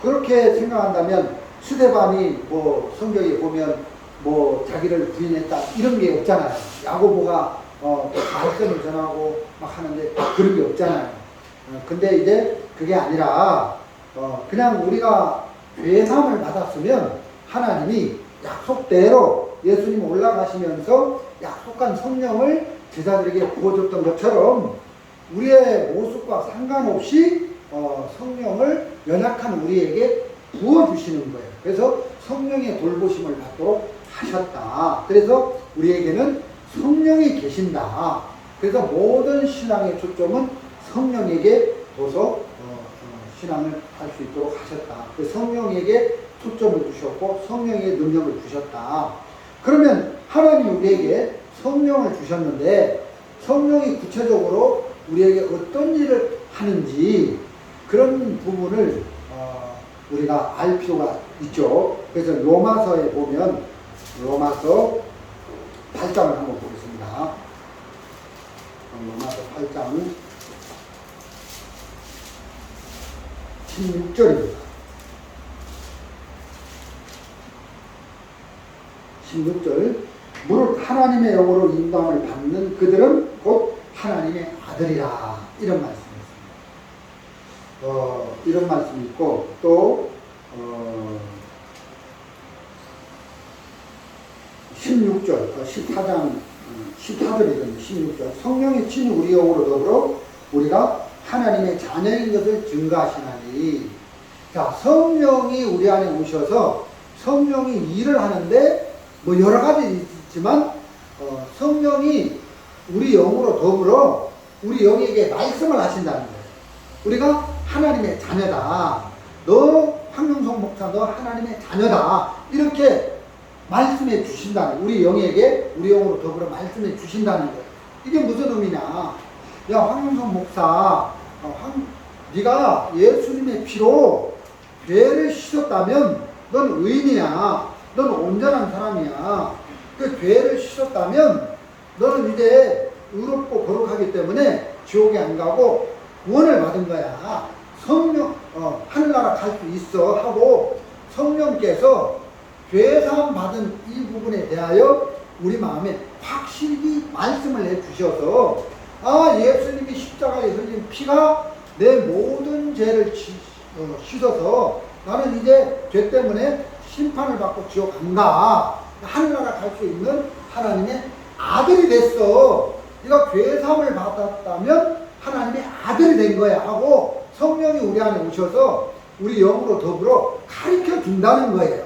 Speaker 1: 그렇게 생각한다면 스데반이 뭐 성경에 보면 뭐 자기를 부인했다 이런 게 없잖아요. 야고보가 말씀을 전하고 막 하는데 그런 게 없잖아요. 근데 이제 그게 아니라 그냥 우리가 죄사함을 받았으면 하나님이 약속대로 예수님 올라가시면서 약속한 성령을 제자들에게 부어줬던 것처럼 우리의 모습과 상관없이 성령을 연약한 우리에게 부어주시는 거예요. 그래서 성령의 돌보심을 받도록 하셨다. 그래서 우리에게는 성령이 계신다. 그래서 모든 신앙의 초점은 성령에게 둬서 신앙을 할 수 있도록 하셨다. 그 성령에게 초점을 주셨고 성령의 능력을 주셨다. 그러면 하나님이 우리에게 성령을 주셨는데 성령이 구체적으로 우리에게 어떤 일을 하는지 그런 부분을 우리가 알 필요가 있죠. 그래서 로마서에 보면 로마서 8장을 한번 보겠습니다. 로마서 8장 16절입니다. 16절 무릇 하나님의 영으로 인도함을 받는 그들은 곧 하나님의 아들이라 이런 말씀이 있습니다. 이런 말씀이 있고 또 16절 14장 14절이거든요. 16절 성령이 친히 우리 영으로 더불어 우리가 하나님의 자녀인 것을 증거하시나니 자 성령이 우리 안에 오셔서 성령이 일을 하는데 뭐 여러 가지 있지만 성령이 우리 영으로 더불어 우리 영에게 말씀을 하신다는 거예요. 우리가 하나님의 자녀다. 너 황영성 목사 너 하나님의 자녀다. 이렇게 말씀해 주신다는 우리 영에게 우리 영으로 더불어 말씀해 주신다는 거예요. 이게 무슨 의미냐? 야 황영성 목사 네가 예수님의 피로 죄를 씻었다면 넌 의인이야. 넌 온전한 사람이야. 그 죄를 씻었다면 너는 이제 의롭고 거룩하기 때문에 지옥에 안 가고 구원을 받은 거야. 성령, 하늘나라 갈 수 있어 하고 성령께서 죄사함 받은 이 부분에 대하여 우리 마음에 확실히 말씀을 해주셔서 예수님이 십자가에 흘린 피가 내 모든 죄를 씻어서 나는 이제 죄 때문에 심판을 받고 지옥 안 가. 하늘나라 갈 수 있는 하나님의 아들이 됐어. 네가 죄사함을 받았다면 하나님의 아들이 된 거야 하고 성령이 우리 안에 오셔서 우리 영으로 더불어 가르쳐 준다는 거예요.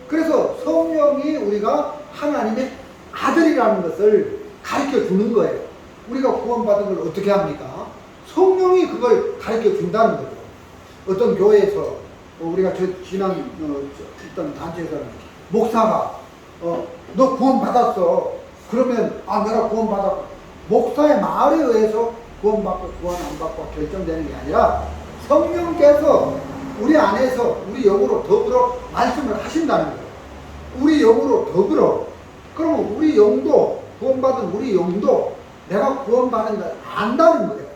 Speaker 1: 그래서 성령이 우리가 하나님의 아들이라는 것을 가르쳐 주는 거예요. 우리가 구원받은 걸 어떻게 합니까? 성령이 그걸 가르쳐 준다는 거죠. 어떤 교회에서 우리가 지난 어떤 단체에서는 목사가 너 구원받았어. 그러면 내가 구원받았고 목사의 말에 의해서 구원받고 구원 안 받고 결정되는 게 아니라 성령께서 우리 안에서 우리 영으로 더불어 말씀을 하신다는 거예요. 우리 영으로 더불어. 그러면 우리 영도 구원받은 우리 영도 내가 구원받는 걸 안다는 거예요.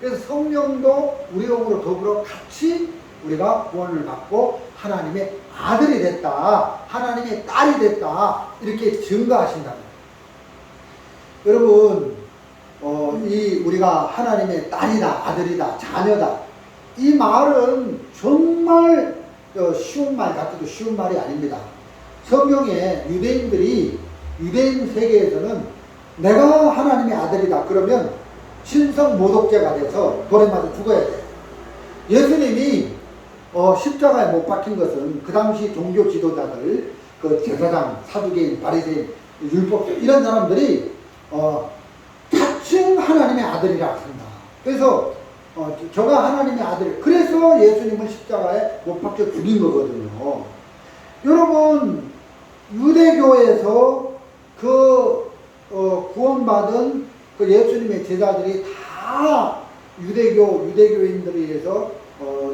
Speaker 1: 그래서 성령도 우리 영으로 더불어 같이 우리가 구원을 받고 하나님의 아들이 됐다. 하나님의 딸이 됐다. 이렇게 증거하신다는 거예요. 여러분 우리가 하나님의 딸이다, 아들이다, 자녀다. 이 말은 정말 쉬운 말 같아도 쉬운 말이 아닙니다. 성경에 유대인 세계에서는 내가 하나님의 아들이다 그러면 신성 모독죄가 돼서 돌에 맞아 죽어야 돼요. 예수님이 십자가에 못 박힌 것은 그 당시 종교 지도자들, 그 제사장, 사두개인, 바리새인, 율법자 이런 사람들이 자칭 하나님의 아들이라 한다. 그래서 저가 하나님의 아들. 그래서 예수님을 십자가에 못 박혀 죽인 거거든요. 여러분 유대교에서 구원받은 그 예수님의 제자들이 다 유대교인들에 의해서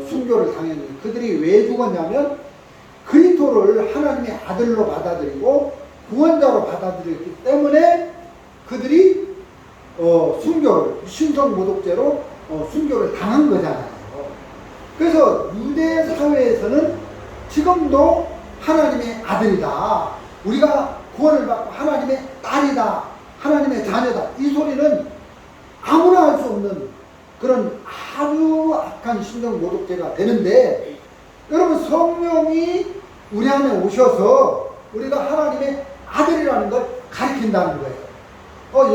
Speaker 1: 순교를 당했는데 그들이 왜 죽었냐면 그리스도를 하나님의 아들로 받아들이고 구원자로 받아들였기 때문에 그들이 신성 모독죄로 순교를 당한 거잖아요. 그래서 유대 사회에서는 지금도 하나님의 아들이다. 우리가 구원을 받고 하나님의 딸이다. 하나님의 자녀다. 이 소리는 아무나 할 수 없는 그런 아주 악한 신성 모독죄가 되는데 여러분 성령이 우리 안에 오셔서 우리가 하나님의 아들이라는 걸 가르친다는 거예요.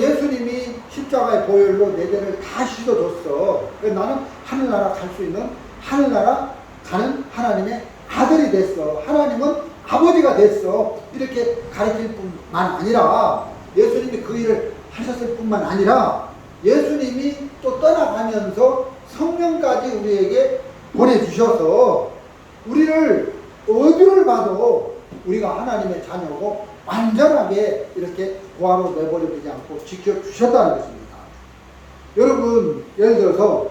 Speaker 1: 예수님이 십자가의 보혈로 내 죄를 다 씻어줬어. 그래서 나는 하늘나라 갈 수 있는 하늘나라 가는 하나님의 아들이 됐어. 하나님은 아버지가 됐어. 이렇게 가르칠 뿐만 아니라 예수님이 그 일을 하셨을 뿐만 아니라 예수님이 또 떠나가면서 성령까지 우리에게 보내주셔서 우리를 어디를 봐도 우리가 하나님의 자녀고 완전하게 이렇게 고아로 내버려두지 않고 지켜주셨다는 것입니다. 여러분 예를 들어서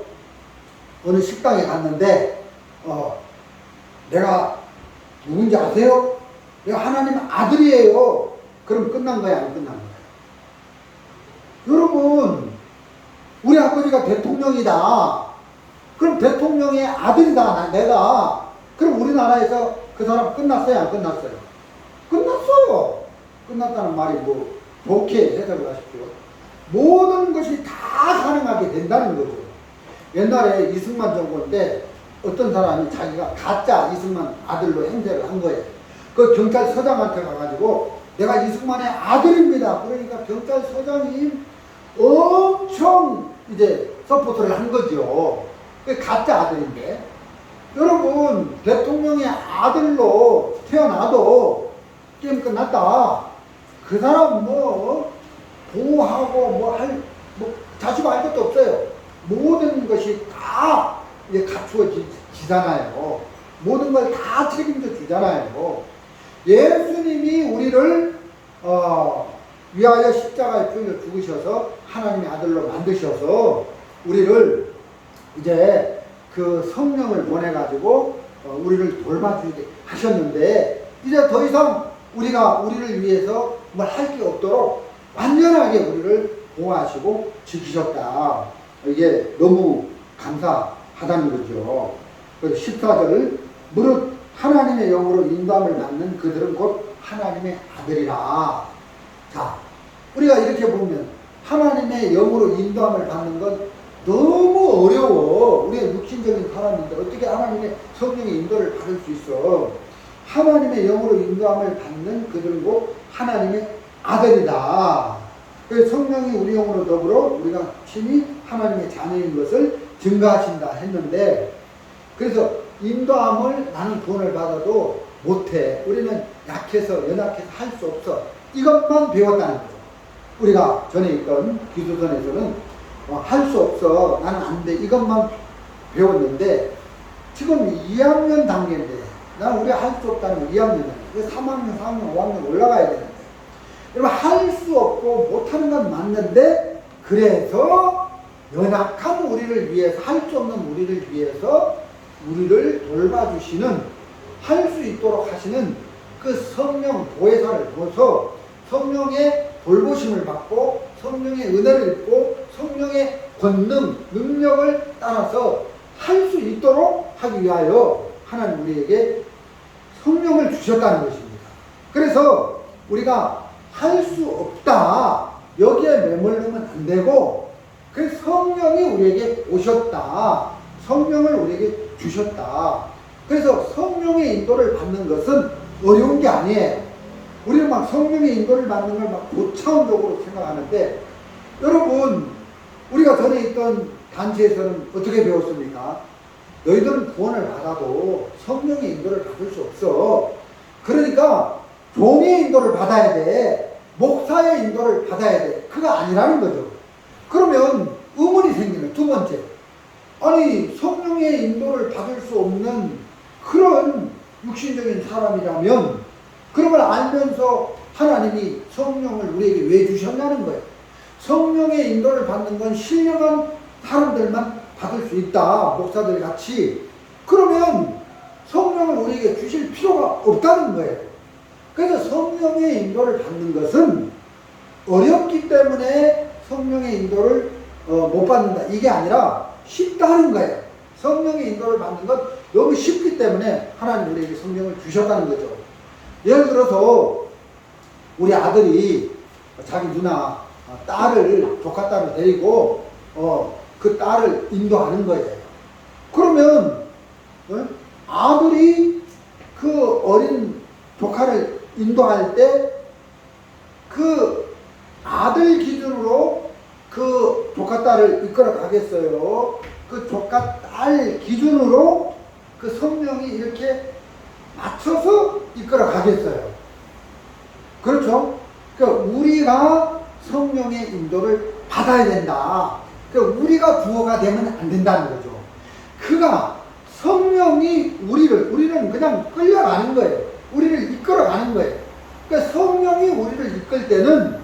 Speaker 1: 어느 식당에 갔는데 내가 누군지 아세요? 내가 하나님 아들이에요. 그럼 끝난 거야 안 끝난 거야? 여러분 우리 아버지가 대통령이다. 그럼 대통령의 아들이다 내가. 그럼 우리나라에서 그 사람 끝났어요 안 끝났어요? 끝났어요. 끝났다는 말이 뭐 좋게 해석을 하십시오. 모든 것이 다 가능하게 된다는 거죠. 옛날에 이승만 정권 때 어떤 사람이 자기가 가짜 이승만 아들로 행세를 한 거예요. 그 경찰서장한테 가가지고 내가 이승만의 아들입니다. 그러니까 경찰서장이 엄청 이제 서포트를 한 거죠. 그 가짜 아들인데 여러분 대통령의 아들로 태어나도 게임 끝났다. 그 사람 보호하고 자식 알 것도 없어요. 모든 것이 다 이제 갖추어지잖아요. 모든 걸 다 책임져 주잖아요. 예수님이 우리를 위하여 십자가에 피흘려 죽으셔서 하나님의 아들로 만드셔서 우리를 이제 그 성령을 보내가지고 우리를 돌봐주게 하셨는데, 이제 더 이상 우리가 우리를 위해서 뭘 할 게 없도록 완전하게 우리를 보호하시고 지키셨다. 이게 너무 감사하다는 거죠. 그래서 14절을 무릇 하나님의 영으로 인도함을 받는 그들은 곧 하나님의 아들이라. 자, 우리가 이렇게 보면 하나님의 영으로 인도함을 받는 건 너무 어려워. 우리가 육신적인 사람인데 어떻게 하나님의 성령의 인도를 받을 수 있어? 하나님의 영으로 인도함을 받는 그들은 곧 하나님의 아들이다. 그래서 성령이 우리 영으로 더불어 우리가 친히 하나님의 자녀인 것을 증거하신다 했는데, 그래서 인도함을 나는 구원을 받아도 못해. 우리는 약해서 연약해서 할 수 없어. 이것만 배웠다는 거죠. 우리가 전에 있던 기도선에서는 할 수 없어. 나는 안 돼. 이것만 배웠는데 지금 2학년 단계인데 난 우리가 할 수 없다는 거 2학년이야. 3학년, 4학년, 5학년 올라가야 되는데, 여러분 할 수 없고 못하는 건 맞는데, 그래서 연약한 우리를 위해서, 할 수 없는 우리를 위해서 우리를 돌봐주시는, 할 수 있도록 하시는 그 성령 보혜사를 둬서 성령의 돌보심을 받고 성령의 은혜를 입고 성령의 권능, 능력을 따라서 할 수 있도록 하기 위하여 하나님 우리에게 성령을 주셨다는 것입니다. 그래서 우리가 할 수 없다, 여기에 매몰르면 안 되고, 그 성령이 우리에게 오셨다, 성령을 우리에게 주셨다. 그래서 성령의 인도를 받는 것은 어려운 게 아니에요. 우리는 막 성령의 인도를 받는 걸 막 고차원적으로 생각하는데, 여러분 우리가 전에 있던 단체에서는 어떻게 배웠습니까? 너희들은 구원을 받아도 성령의 인도를 받을 수 없어. 그러니까 종의 인도를 받아야 돼. 목사의 인도를 받아야 돼. 그가 아니라는 거죠. 그러면 의문이 생기는 두 번째, 아니 성령의 인도를 받을 수 없는 그런 육신적인 사람이라면 그런 걸 알면서 하나님이 성령을 우리에게 왜 주셨냐는 거예요. 성령의 인도를 받는 건 신령한 사람들만 받을 수 있다, 목사들 같이. 그러면 성령을 우리에게 주실 필요가 없다는 거예요. 그래서 성령의 인도를 받는 것은 어렵기 때문에 성령의 인도를 못 받는다, 이게 아니라 쉽다는 거예요. 성령의 인도를 받는 건 너무 쉽기 때문에 하나님 우리에게 성령을 주셨다는 거죠. 예를 들어서 우리 아들이 자기 누나 딸을, 조카 딸을 데리고 그 딸을 인도하는 거예요. 그러면 아들이 그 어린 조카를 인도할 때 그 아들 기준으로 그 조카 딸을 이끌어 가겠어요? 그 조카 딸 기준으로 그 성령이 이렇게 맞춰서 이끌어 가겠어요? 그렇죠? 그러니까 우리가 성령의 인도를 받아야 된다. 그러니까 우리가 주어가 되면 안 된다는 거죠. 그가 성령이 우리는 그냥 끌려가는 거예요. 우리를 이끌어가는 거예요. 그러니까 성령이 우리를 이끌 때는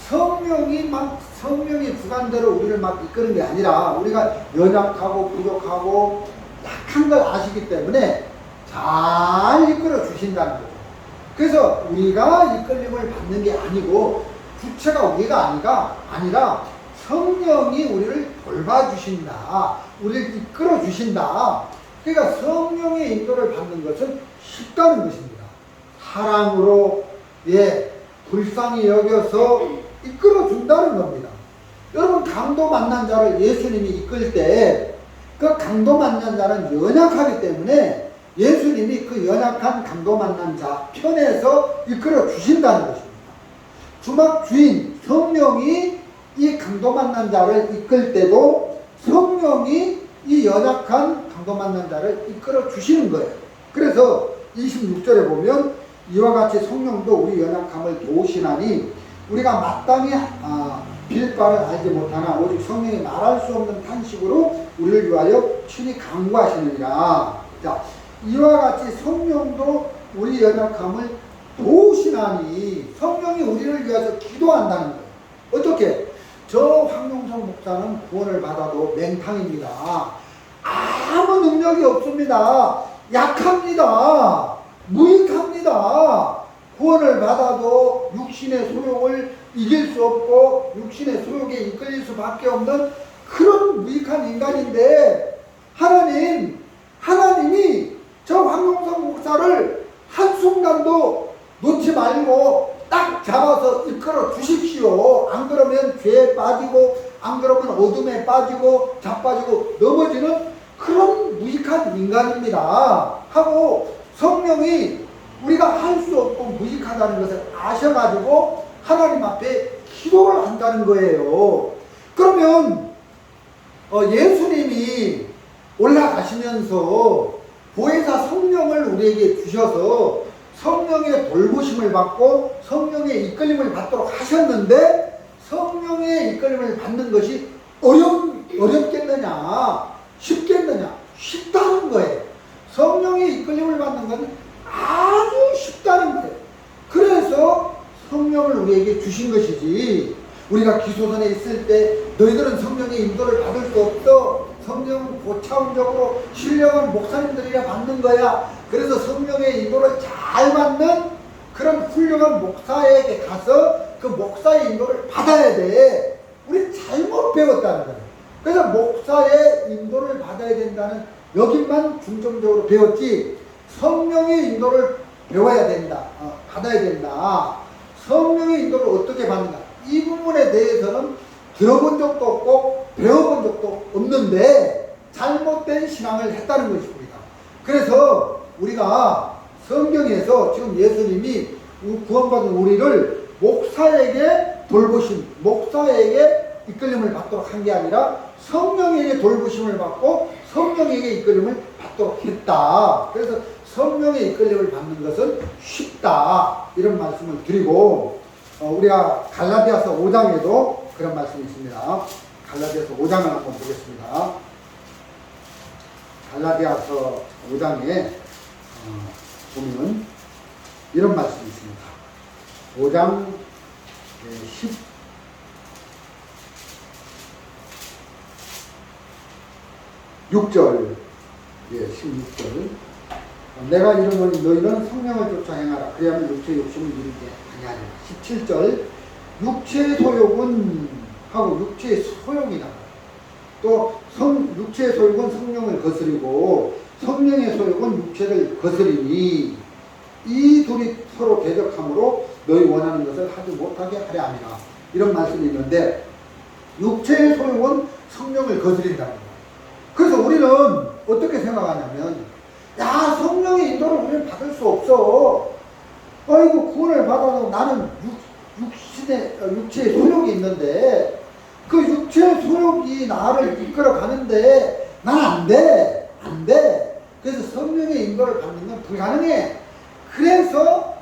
Speaker 1: 성령의 주관대로 우리를 막 이끄는 게 아니라 우리가 연약하고 부족하고 약한 걸 아시기 때문에 잘 이끌어 주신다는 거죠. 그래서 우리가 이끌림을 받는 게 아니고 주체가 우리가 아니라 성령이 우리를 돌봐주신다, 우리를 이끌어 주신다. 그러니까 성령의 인도를 받는 것은 쉽다는 것입니다. 사랑으로 불쌍히 여겨서 이끌어 준다는 겁니다. 여러분 강도 만난 자를 예수님이 이끌 때 그 강도 만난 자는 연약하기 때문에 예수님이 그 연약한 강도 만난 자 편에서 이끌어 주신다는 것입니다. 주막 주인 성령이 이 강도 만난 자를 이끌 때도 성령이 이 연약한 강도 만난 자를 이끌어 주시는 거예요. 그래서 26절에 보면 이와 같이 성령도 우리 연약함을 도우시나니 우리가 마땅히 빌 바를 알지 못하나 오직 성령이 말할 수 없는 탄식으로 우리를 위하여 친히 간구하시느니라. 자, 이와 같이 성령도 우리 연약함을 도우시나니 성령이 우리를 위해서 기도한다는 거예요. 어떻게? 저 황용성 목사는 구원을 받아도 맹탕입니다. 아무 능력이 없습니다. 약합니다. 무익합니다. 구원을 받아도 육신의 소욕을 이길 수 없고 육신의 소욕에 이끌릴 수밖에 없는 그런 무익한 인간인데 하나님이 저 황용석 목사를 한순간도 놓지 말고 딱 잡아서 이끌어 주십시오. 안 그러면 죄에 빠지고 안 그러면 어둠에 빠지고 자빠지고 넘어지는 그런 무익한 인간입니다 하고 성령이 우리가 할 수 없고 무익하다는 것을 아셔가지고 하나님 앞에 기도를 한다는 거예요. 그러면 예수님이 올라가시면서 보혜사 성령을 우리에게 주셔서 성령의 돌보심을 받고 성령의 이끌림을 받도록 하셨는데 성령의 이끌림을 받는 것이 어렵겠느냐? 쉽겠느냐? 쉽다는 거예요. 성령의 이끌림을 받는 것은 아주 쉽다는 거예요. 그래서 성령을 우리에게 주신 것이지 우리가 기소선에 있을 때 너희들은 성령의 인도를 받을 수 없어. 성령은 고차원적으로 신령한 목사님들이라 받는 거야. 그래서 성령의 인도를 잘 받는 그런 훌륭한 목사에게 가서 그 목사의 인도를 받아야 돼. 우리 잘못 배웠다는 거예요. 그래서 목사의 인도를 받아야 된다는 여기만 중점적으로 배웠지 성령의 인도를 배워야 된다. 받아야 된다. 성령의 인도를 어떻게 받는가? 이 부분에 대해서는 들어본 적도 없고 배워본 적도 없는데 잘못된 신앙을 했다는 것입니다. 그래서 우리가 성경에서 지금 예수님이 구원받은 우리를 목사에게 돌보심, 목사에게 이끌림을 받도록 한 게 아니라 성령에게 돌보심을 받고 성령에게 이끌림을 받도록 했다. 그래서 성령의 이끌림을 받는 것은 쉽다. 이런 말씀을 드리고 우리가 갈라디아서 5장에도 그런 말씀이 있습니다. 갈라디아서 5장을 한번 보겠습니다. 갈라디아서 5장에 보면 이런 말씀이 있습니다. 5장 16절 16절 내가 이르노니 너희는 성령을 쫓아 행하라. 그래야만 육체의 욕심을 이루게 아니하리라. 17절 육체의 소욕은 하고 육체의 소욕이다. 또 육체의 소욕은 성령을 거스리고 성령의 소욕은 육체를 거스리니 이 둘이 서로 대적함으로 너희 원하는 것을 하지 못하게 하려 함이라. 이런 말씀이 있는데 육체의 소욕은 성령을 거스린다는 거예요. 그래서 우리는 어떻게 생각하냐면 야 성령의 인도를 우리는 받을 수 없어. 아이고 구원을 받아도 나는 육체의 소욕이 있는데 그 육체의 소욕이 나를 이끌어 가는데 난 안 돼. 안 돼. 그래서 성령의 인도를 받는 건 불가능해. 그래서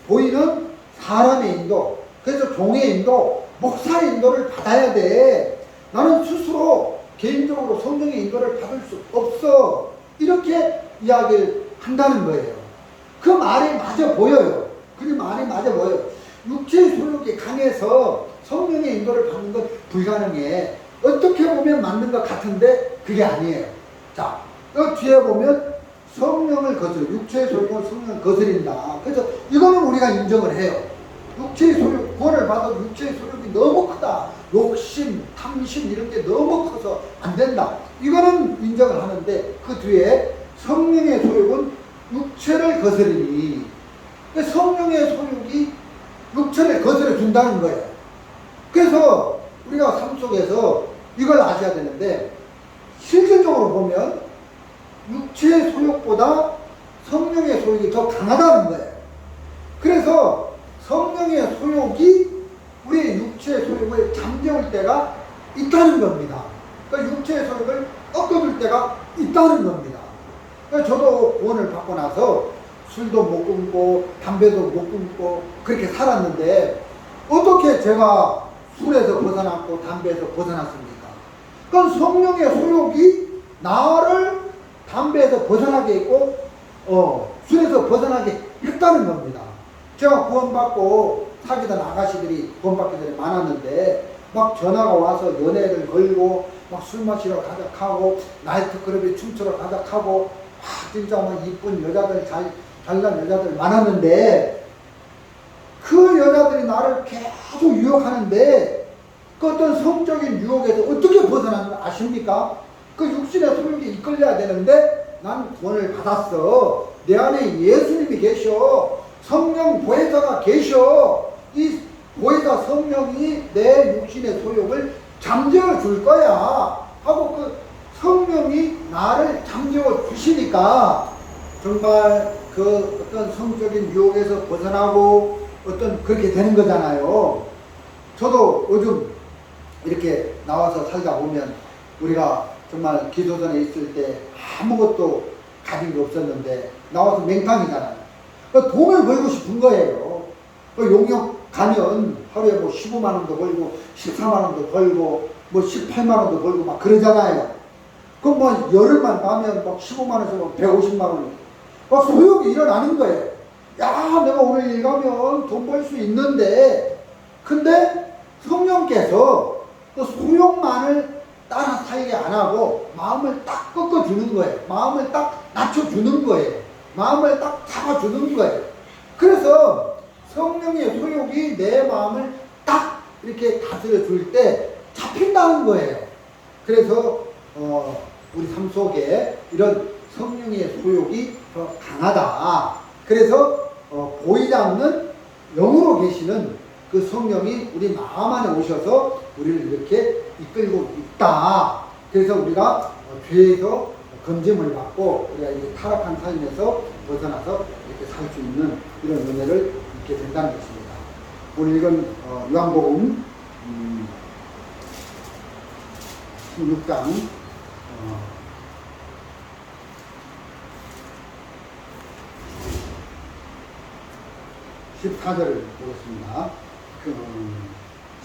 Speaker 1: 보이는 사람의 인도, 그래서 종의 인도, 목사의 인도를 받아야 돼. 나는 스스로 개인적으로 성령의 인도를 받을 수 없어. 이렇게 이야기를 한다는 거예요. 그 말이 맞아 보여요. 그 말이 맞아 보여요. 육체의 소욕이 강해서 성령의 인도를 받는 건 불가능해. 어떻게 보면 맞는 것 같은데 그게 아니에요. 자, 그 뒤에 보면 성령을 거스려. 육체의 소욕은 성령을 거스린다. 그래서 이거는 우리가 인정을 해요. 육체의 소욕, 구원을 받아도 육체의 소욕이 너무 크다. 욕심, 탐심 이런 게 너무 커서 안 된다. 이거는 인정을 하는데 그 뒤에 성령의 소욕은 육체를 거스리니 성령의 소욕이 육체를 거스려 준다는 거예요. 그래서 우리가 삶 속에서 이걸 아셔야 되는데 실질적으로 보면 육체의 소욕보다 성령의 소욕이 더 강하다는 거예요. 그래서 성령의 소욕이 우리의 육체의 소욕을 잠재울 때가 있다는 겁니다. 그러니까 육체의 소욕을 꺾어줄 때가 있다는 겁니다. 그러니까 저도 구원을 받고 나서 술도 못 끊고 담배도 못 끊고 그렇게 살았는데 어떻게 제가 술에서 벗어났고 담배에서 벗어났습니까? 그건 성령의 소욕이 나를 담배에서 벗어나게 했고 술에서 벗어나게 했다는 겁니다. 제가 구원받고 사귀던 아가씨들이 구원받기 전에 많았는데 막 전화가 와서 연애를 걸고 막 술 마시러 가득하고 나이트클럽에 춤추러 가득하고 진짜 막 이쁜 여자들 잘난 여자들 많았는데 그 여자들이 나를 계속 유혹하는데 그 어떤 성적인 유혹에서 어떻게 벗어나는지 아십니까? 그 육신의 소욕에 이끌려야 되는데 난 구원을 받았어. 내 안에 예수님이 계셔. 성령 보혜사가 계셔. 이 보혜사 성령이 내 육신의 소욕을 잠재워 줄 거야 하고 그 성령이 나를 잠재워 주시니까 정말 그 어떤 성적인 유혹에서 벗어나고 어떤 그렇게 되는 거잖아요. 저도 요즘 이렇게 나와서 살다 보면 우리가 정말 기도전에 있을 때 아무것도 가진 게 없었는데 나와서 맹탕이잖아요. 돈을 벌고 싶은 거예요. 용역 가면 하루에 뭐 15만 원도 벌고 14만 원도 벌고 뭐 18만 원도 벌고 막 그러잖아요. 그럼 뭐 열흘만 가면 막 15만 원에서 150만 원 막 소욕이 일어나는 거예요. 야, 내가 오늘 일 가면 돈 벌 수 있는데, 근데 성령께서 그 소욕만을 따라 살게 안 하고 마음을 딱 꺾어주는 거예요. 마음을 딱 낮춰주는 거예요. 마음을 딱 잡아주는 거예요. 그래서 성령의 소욕이 내 마음을 딱 이렇게 다스려 줄 때 잡힌다는 거예요. 그래서 우리 삶 속에 이런 성령의 소욕이 더 강하다. 그래서 보이지 않는 영으로 계시는 그 성령이 우리 마음 안에 오셔서 우리를 이렇게 이끌고 있다. 그래서 우리가 죄에서 건짐을 받고 우리가 이 타락한 삶에서 벗어나서 이렇게 살 수 있는 이런 은혜를 있게 된다는 것입니다. 오늘 읽은 요한복음 16장 14절을 보겠습니다.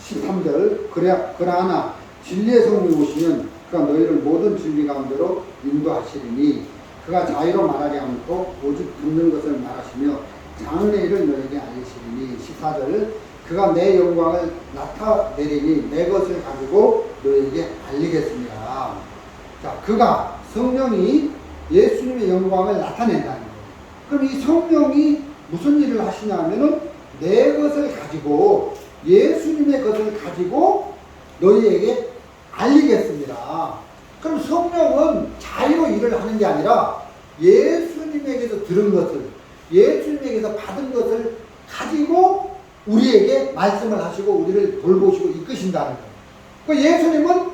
Speaker 1: 13절 그러나 진리의 성령이 오시면 그가 너희를 모든 진리 가운데로 인도하시리니 그가 자유로 말하지 않고 오직 듣는 것을 말하시며 장은의 일을 너희에게 알리시리니 14절 그가 내 영광을 나타내리니 내 것을 가지고 너희에게 알리겠습니다. 자, 그가 성령이 예수님의 영광을 나타낸다는 거예요. 그럼 이 성령이 무슨 일을 하시냐면은 내 것을 가지고 예수님의 것을 가지고 너희에게 알리겠습니다. 그럼 성령은 자유로 일을 하는 게 아니라 예수님에게서 들은 것을 예수님에게서 받은 것을 가지고 우리에게 말씀을 하시고 우리를 돌보시고 이끄신다는 거예요.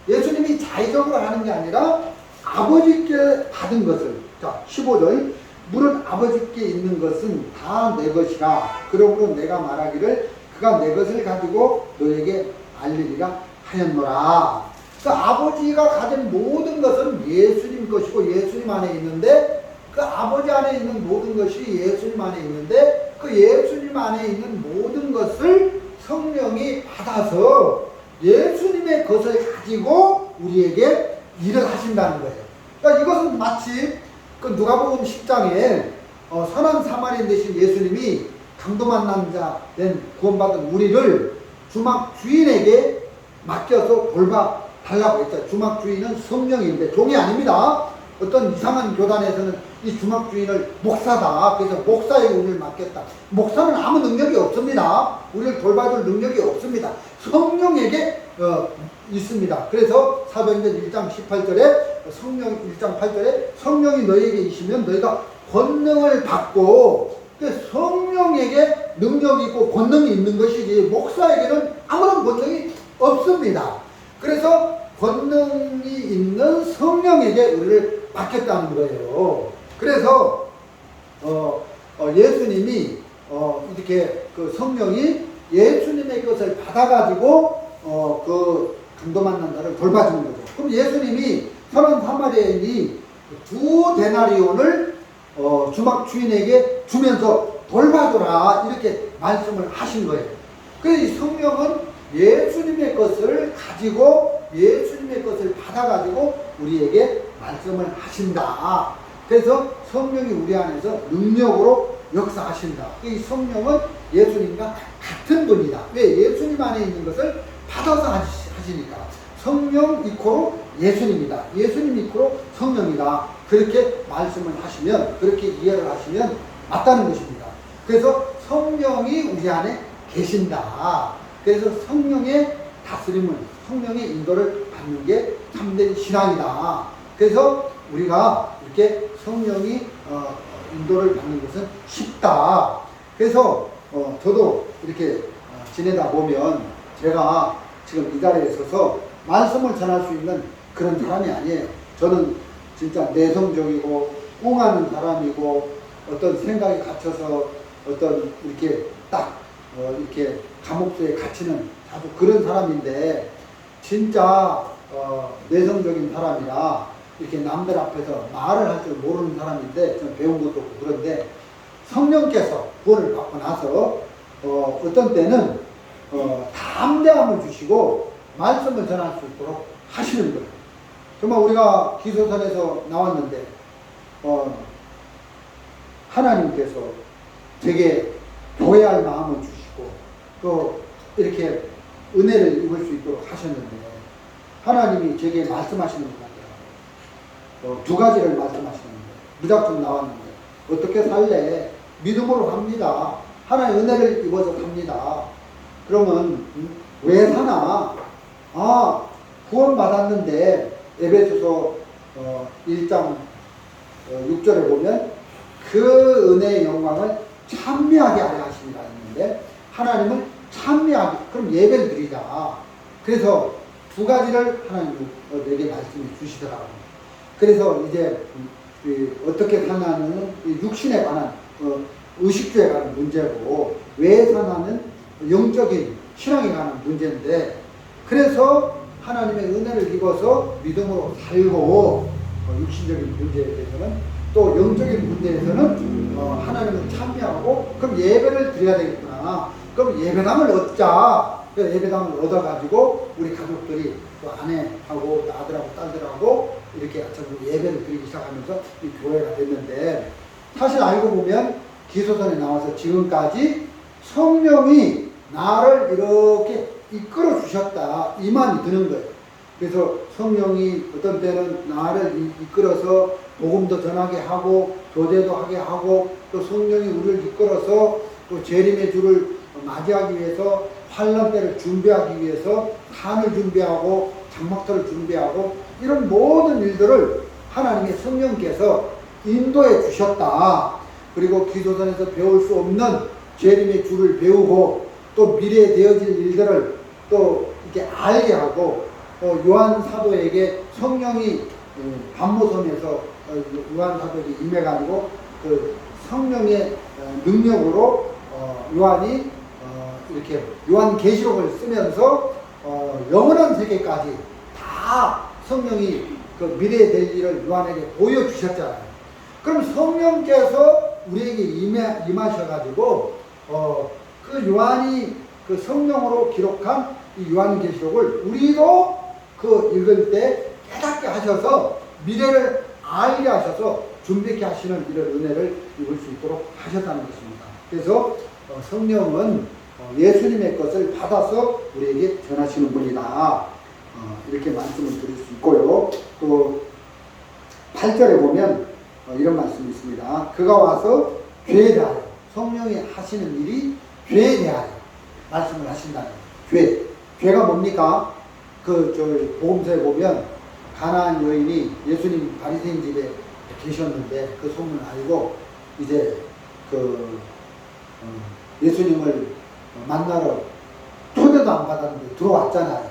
Speaker 1: 예수님이 자의적으로 하는 게 아니라 아버지께 받은 것을 자 15절 물은 아버지께 있는 것은 다 내 것이라 그러므로 내가 말하기를 그가 내 것을 가지고 너에게 알리리라 하였노라. 그러니까 아버지가 가진 모든 것은 예수님 것이고 예수님 안에 있는데 그 아버지 안에 있는 모든 것이 예수님 안에 있는데 그 예수님 안에 있는 모든 것을 성령이 받아서 예수님의 것을 가지고 우리에게 일을 하신다는 거예요. 그러니까 이것은 마치 그 누가복음 10장에 선한 사마리아인 되신 예수님이 강도 만난 자 된 구원받은 우리를 주막 주인에게 맡겨서 돌봐 달라고 했죠. 주막 주인은 성령인데 종이 아닙니다. 어떤 이상한 교단에서는 이 주막 주인을 목사다. 그래서 목사에게 우리를 맡겼다. 목사는 아무 능력이 없습니다. 우리를 돌봐줄 능력이 없습니다. 성령에게 있습니다. 그래서 사도행전 1장 18절에 성령 1장 8절에 성령이 너희에게 있으면 너희가 권능을 받고 성령에게 능력이 있고 권능이 있는 것이지 목사에게는 아무런 권능이 없습니다. 그래서 권능이 있는 성령에게 우리를 맡겼다는 거예요. 그래서 예수님이 이렇게 그 성령이 예수님의 것을 받아가지고 그 강도 만난 자를 돌봐주는 거죠. 그럼 예수님이 선한 사마리아인이 2데나리온을 주막 주인에게 주면서 돌봐줘라 이렇게 말씀을 하신 거예요. 그래서 성령은 예수님의 것을 가지고 예수님의 것을 받아가지고 우리에게 말씀을 하신다. 그래서 성령이 우리 안에서 능력으로 역사하신다. 이 성령은 예수님과 같은 분이다. 왜? 예수님 안에 있는 것을 받아서 하시니까. 성령 이코로 예수님이다. 예수님 이코로 성령이다. 그렇게 말씀을 하시면, 그렇게 이해를 하시면 맞다는 것입니다. 그래서 성령이 우리 안에 계신다. 그래서 성령의 다스림을, 성령의 인도를 받는 게 참된 신앙이다. 그래서 우리가 이렇게 성령이 인도를 받는 것은 쉽다. 그래서 저도 이렇게 지내다 보면 제가 지금 이 자리에 서서 말씀을 전할 수 있는 그런 사람이 아니에요. 저는 진짜 내성적이고 웅하는 사람이고 어떤 생각에 갇혀서 어떤 이렇게 딱 이렇게 감옥소에 갇히는 아주 그런 사람인데, 진짜 내성적인 사람이라 이렇게 남들 앞에서 말을 할 줄 모르는 사람인데, 저는 배운 것도 없고 그런데 성령께서 구원을 받고 나서 어떤 때는 담대함을 주시고 말씀을 전할 수 있도록 하시는 거예요. 정말 우리가 기소선에서 나왔는데 하나님께서 제게 교회할 마음을 주시고 또 이렇게 은혜를 입을 수 있도록 하셨는데, 하나님이 제게 말씀하시는 것 같아요. 두 가지를 말씀하시는데, 무작정 나왔는데 어떻게 살래? 믿음으로 합니다. 하나님의 은혜를 입어서 삽니다. 그러면 왜 사나? 구원 받았는데 에베소서 1장 6절에 보면 그 은혜의 영광을 찬미하게 하려 하십니다 했는데, 하나님은 찬미하게, 그럼 예배를 드리자. 그래서 두 가지를 하나님은 내게 말씀해 주시더라고요. 그래서 이제 어떻게 사냐는 육신에 관한 의식주에 관한 문제고, 왜 사냐는 영적인 신앙에 관한 문제인데, 그래서 하나님의 은혜를 입어서 믿음으로 살고 육신적인 문제에 대해서는, 또 영적인 문제에서는 하나님을 찬미하고, 그럼 예배를 드려야 되겠구나. 그럼 예배당을 얻자. 예배당을 얻어가지고 우리 가족들이 또 아내하고 또 아들하고 딸들하고 이렇게 예배를 드리기 시작하면서 이 교회가 됐는데, 사실 알고 보면 기소선에 나와서 지금까지 성령이 나를 이렇게 이끌어 주셨다, 이만이 드는 거예요. 그래서 성령이 어떤 때는 나를 이끌어서 복음도 전하게 하고 교제도 하게 하고, 또 성령이 우리를 이끌어서 또 재림의 주를 맞이하기 위해서 환난 때를 준비하기 위해서 산을 준비하고 장막터를 준비하고, 이런 모든 일들을 하나님의 성령께서 인도해 주셨다. 그리고 기도선에서 배울 수 없는 재림의 주를 배우고, 또 미래에 되어질 일들을 또 이렇게 알게 하고, 요한 사도에게 성령이 반모섬에서 요한 사도에게 임해가지고 그 성령의 능력으로 요한이 이렇게 요한 계시록을 쓰면서 영원한 세계까지 다 성령이 그 미래에 될 일을 요한에게 보여주셨잖아요. 그럼 성령께서 우리에게 임하셔가지고 그 요한이 그 성령으로 기록한 이 요한계시록을 우리도 그 읽을 때 깨닫게 하셔서 미래를 알게 하셔서 준비케 하시는 이런 은혜를 입을 수 있도록 하셨다는 것입니다. 그래서 성령은 예수님의 것을 받아서 우리에게 전하시는 분이다. 이렇게 말씀을 드릴 수 있고요. 또 8절에 보면 이런 말씀이 있습니다. 그가 와서 죄에 대하여, 성령이 하시는 일이 죄에 대하여 말씀을 하신다는 거예요. 죄가 뭡니까? 복음서에 보면 가나안 여인이 예수님 바리새인 집에 계셨는데 그 소문을 알고 이제 예수님을 만나러 초대도 안 받았는데 들어왔잖아요.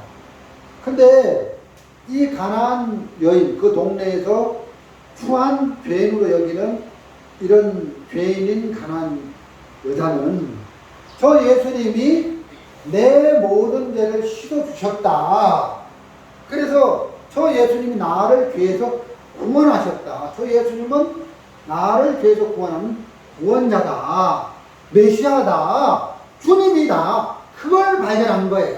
Speaker 1: 근데 이 가나안 여인, 그 동네에서 추한 죄인으로 여기는 이런 죄인인 가나안 여자는 저 예수님이 내 모든 죄를 씻어주셨다. 그래서 저 예수님이 나를 죄에서 구원하셨다. 저 예수님은 나를 죄에서 구원하는 구원자다. 메시아다. 주님이다. 그걸 발견한 거예요.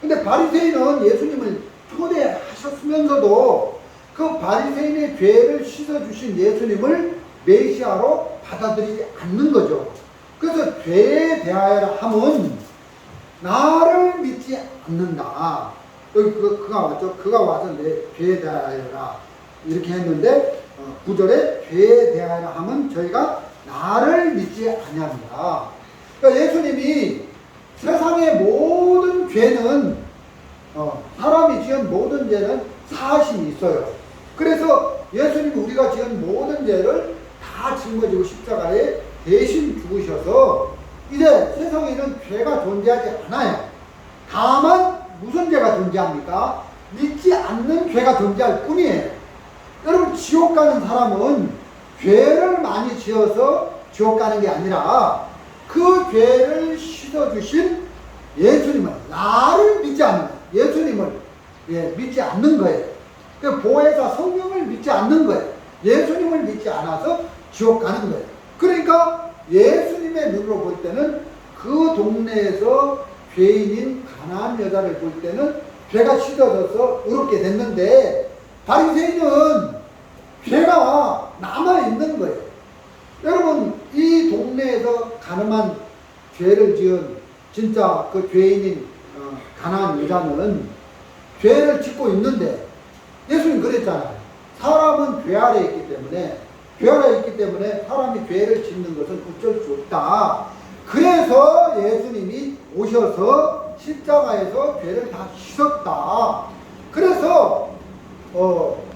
Speaker 1: 근데 바리새인은 예수님을 초대하셨으면서도 그 바리새인의 죄를 씻어주신 예수님을 메시아로 받아들이지 않는 거죠. 그래서 죄에 대하여 함은 나를 믿지 않는다. 여기 그가 왔죠. 그가 와서 내 죄에 대하여라 이렇게 했는데 9절에 죄에 대하여 하면 저희가 나를 믿지 아니합니다. 그러니까 예수님이 세상의 모든 죄는 사람이 지은 모든 죄는 사하심이 있어요. 그래서 예수님이 우리가 지은 모든 죄를 다 짊어지고 십자가에 대신 죽으셔서 이제 세상에는 죄가 존재하지 않아요. 다만 무슨 죄가 존재합니까? 믿지 않는 죄가 존재할 뿐이에요. 여러분, 지옥 가는 사람은 죄를 많이 지어서 지옥 가는 게 아니라 그 죄를 씻어주신 예수님을, 나를 믿지 않는 거예요. 예수님을 믿지 않는 거예요. 그 보혜사 성령을 믿지 않는 거예요. 예수님을 믿지 않아서 지옥 가는 거예요. 그러니까 예수님의 눈으로 볼 때는 그 동네에서 죄인인 가난한 여자를 볼 때는 죄가 씻어져서 의롭게 됐는데 바리새인은 죄가 남아있는 거예요. 여러분, 이 동네에서 가늠한 죄를 지은 진짜 그 죄인인 가난한 여자는 죄를 짓고 있는데 예수님 그랬잖아요. 사람은 죄 아래에 있기 때문에 사람이 죄를 짓는 것은 어쩔 수 없다. 그래서 예수님이 오셔서 십자가에서 죄를 다 씻었다. 그래서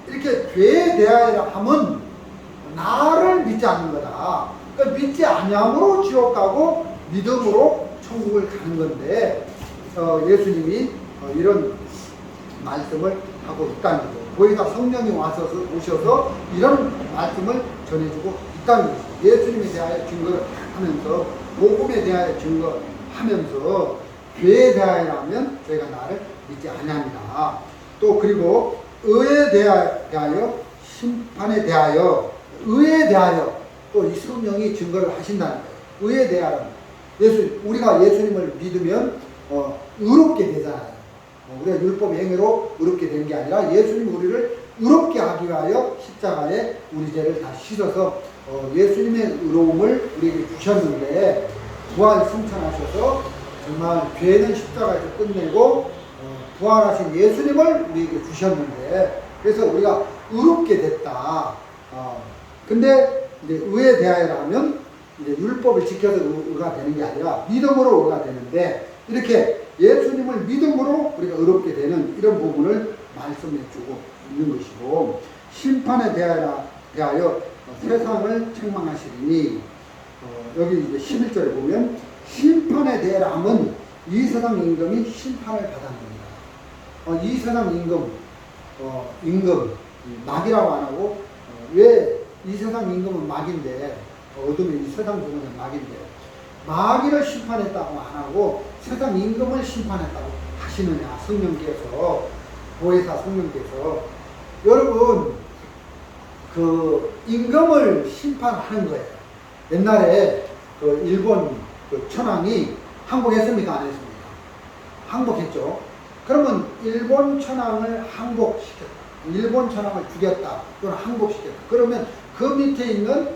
Speaker 1: 이렇게 죄에 대하여 하면 나를 믿지 않는 거다. 그러니까 믿지 아니함으로 지옥 가고 믿음으로 천국을 가는 건데 예수님이 이런 말씀을 하고 있다는 거죠. 보혜사 성령이 오셔서 이런 말씀을 전해주고 있다는 거죠. 예수님에 대하여 증거를 하면서 복음에 대하여 증거하면서 죄에 대하여라면 저희가 나를 믿지 아니합니다. 또 그리고 의에 대하여 심판에 대하여 의에 대하여 또 이 성령이 증거를 하신다는 거예요. 의에 대하여 우리가 예수님을 믿으면 의롭게 되잖아요. 우리가 율법의 행위로 의롭게 된 게 아니라 예수님이 우리를 의롭게 하기 위하여 십자가에 우리 죄를 다 씻어서 예수님의 의로움을 우리에게 주셨는데 부활 승천하셔서 정말 죄는 십자가에서 끝내고 부활하신 예수님을 우리에게 주셨는데 그래서 우리가 의롭게 됐다. 근데 이제 의에 대하여라면 이제 율법을 지켜서 의가 되는 게 아니라 믿음으로 의가 되는데 이렇게 예수님을 믿음으로 우리가 의롭게 되는 이런 부분을 말씀해 주고 있는 것이고 심판에 대하여 세상을 책망하시리니 여기 이제 11절에 보면 심판에 대하여 하면 이 세상 임금이 심판을 받았습니다. 이 세상 임금 막이라고 안 하고 왜 이 세상 임금은 막인데 어둠의 이 세상 중에는 막인데 마귀를 심판했다고 안 하고 세상 임금을 심판했다고 하시느냐 성령께서 보혜사 성령께서 여러분 그 임금을 심판하는 거예요. 옛날에 그 일본 그 천황이 항복했습니까? 안 했습니까? 항복했죠. 그러면 일본 천황을 항복시켰다. 일본 천황을 죽였다. 또는 항복시켰다. 그러면 그 밑에 있는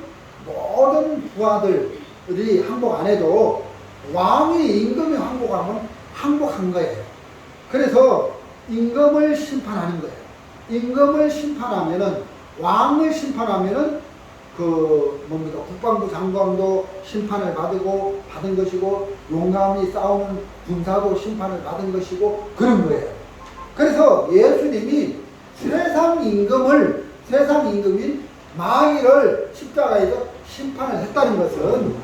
Speaker 1: 모든 부하들이 항복 안 해도 왕이 임금이 항복하면 항복한 거예요. 그래서 임금을 심판하는 거예요. 임금을 심판하면은 왕을 심판하면은 뭡니까 국방부 장관도 심판을 받은 것이고 용감히 싸우는 군사도 심판을 받은 것이고 그런 거예요. 그래서 예수님이 세상 임금인 마귀를 십자가에서 심판을 했다는 것은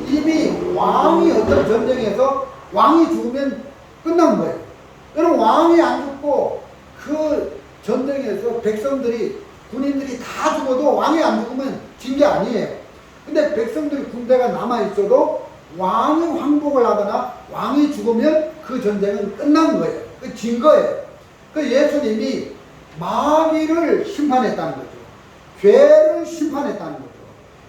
Speaker 1: 이미 왕이 어떤 전쟁에서 왕이 죽으면 끝난 거예요. 여러분 왕이 안 죽고 그 전쟁에서 군인들이 다 죽어도 왕이 안 죽으면 진 게 아니에요. 근데 백성들이 군대가 남아있어도 왕이 항복을 하거나 왕이 죽으면 그 전쟁은 끝난 거예요. 진 거예요. 그 예수님이 마귀를 심판했다는 거죠. 죄를 심판했다는 거죠.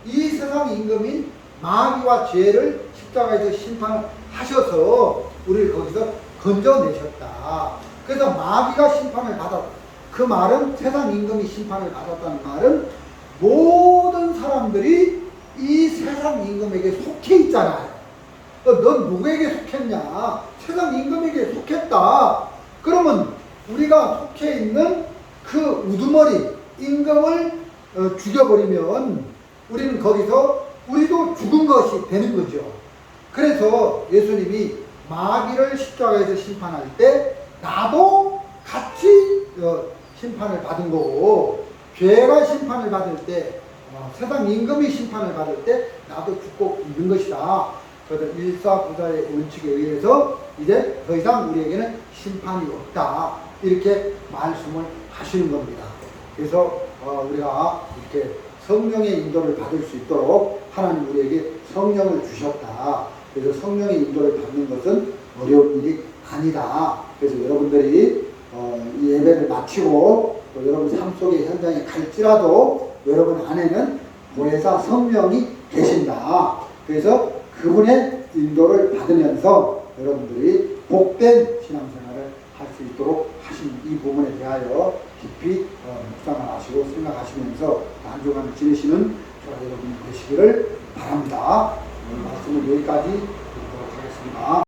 Speaker 1: 이 세상 임금인 마귀와 죄를 십자가에서 심판하셔서 우리를 거기서 건져내셨다. 그래서 마귀가 심판을 받았다. 그 말은 세상 임금이 심판을 받았다는 말은 모든 사람들이 이 세상 임금에게 속해 있잖아요. 넌 누구에게 속했냐? 세상 임금에게 속했다. 그러면 우리가 속해 있는 그 우두머리 임금을 죽여버리면 우리는 거기서 우리도 죽은 것이 되는 거죠. 그래서 예수님이 마귀를 십자가에서 심판할 때 나도 같이 심판을 받은 거고, 죄가 심판을 받을 때, 세상 임금이 심판을 받을 때 나도 죽고 있는 것이다. 그래서 일사부자의 원칙에 의해서 이제 더 이상 우리에게는 심판이 없다, 이렇게 말씀을 하시는 겁니다. 그래서 우리가 이렇게 성령의 인도를 받을 수 있도록 하나님 우리에게 성령을 주셨다. 그래서 성령의 인도를 받는 것은 어려운 일이 아니다. 그래서 여러분들이 이 예배를 마치고 또 여러분 삶 속의 현장에 갈지라도 여러분 안에는 보혜사 성령이 계신다. 그래서 그분의 인도를 받으면서 여러분들이 복된 신앙생활을 할 수 있도록 하신 이 부분에 대하여 깊이 묵상을 하시고 생각하시면서 한 주간을 지내시는 저와 여러분이 되시기를 바랍니다. 오늘 말씀은 여기까지 드리도록 하겠습니다.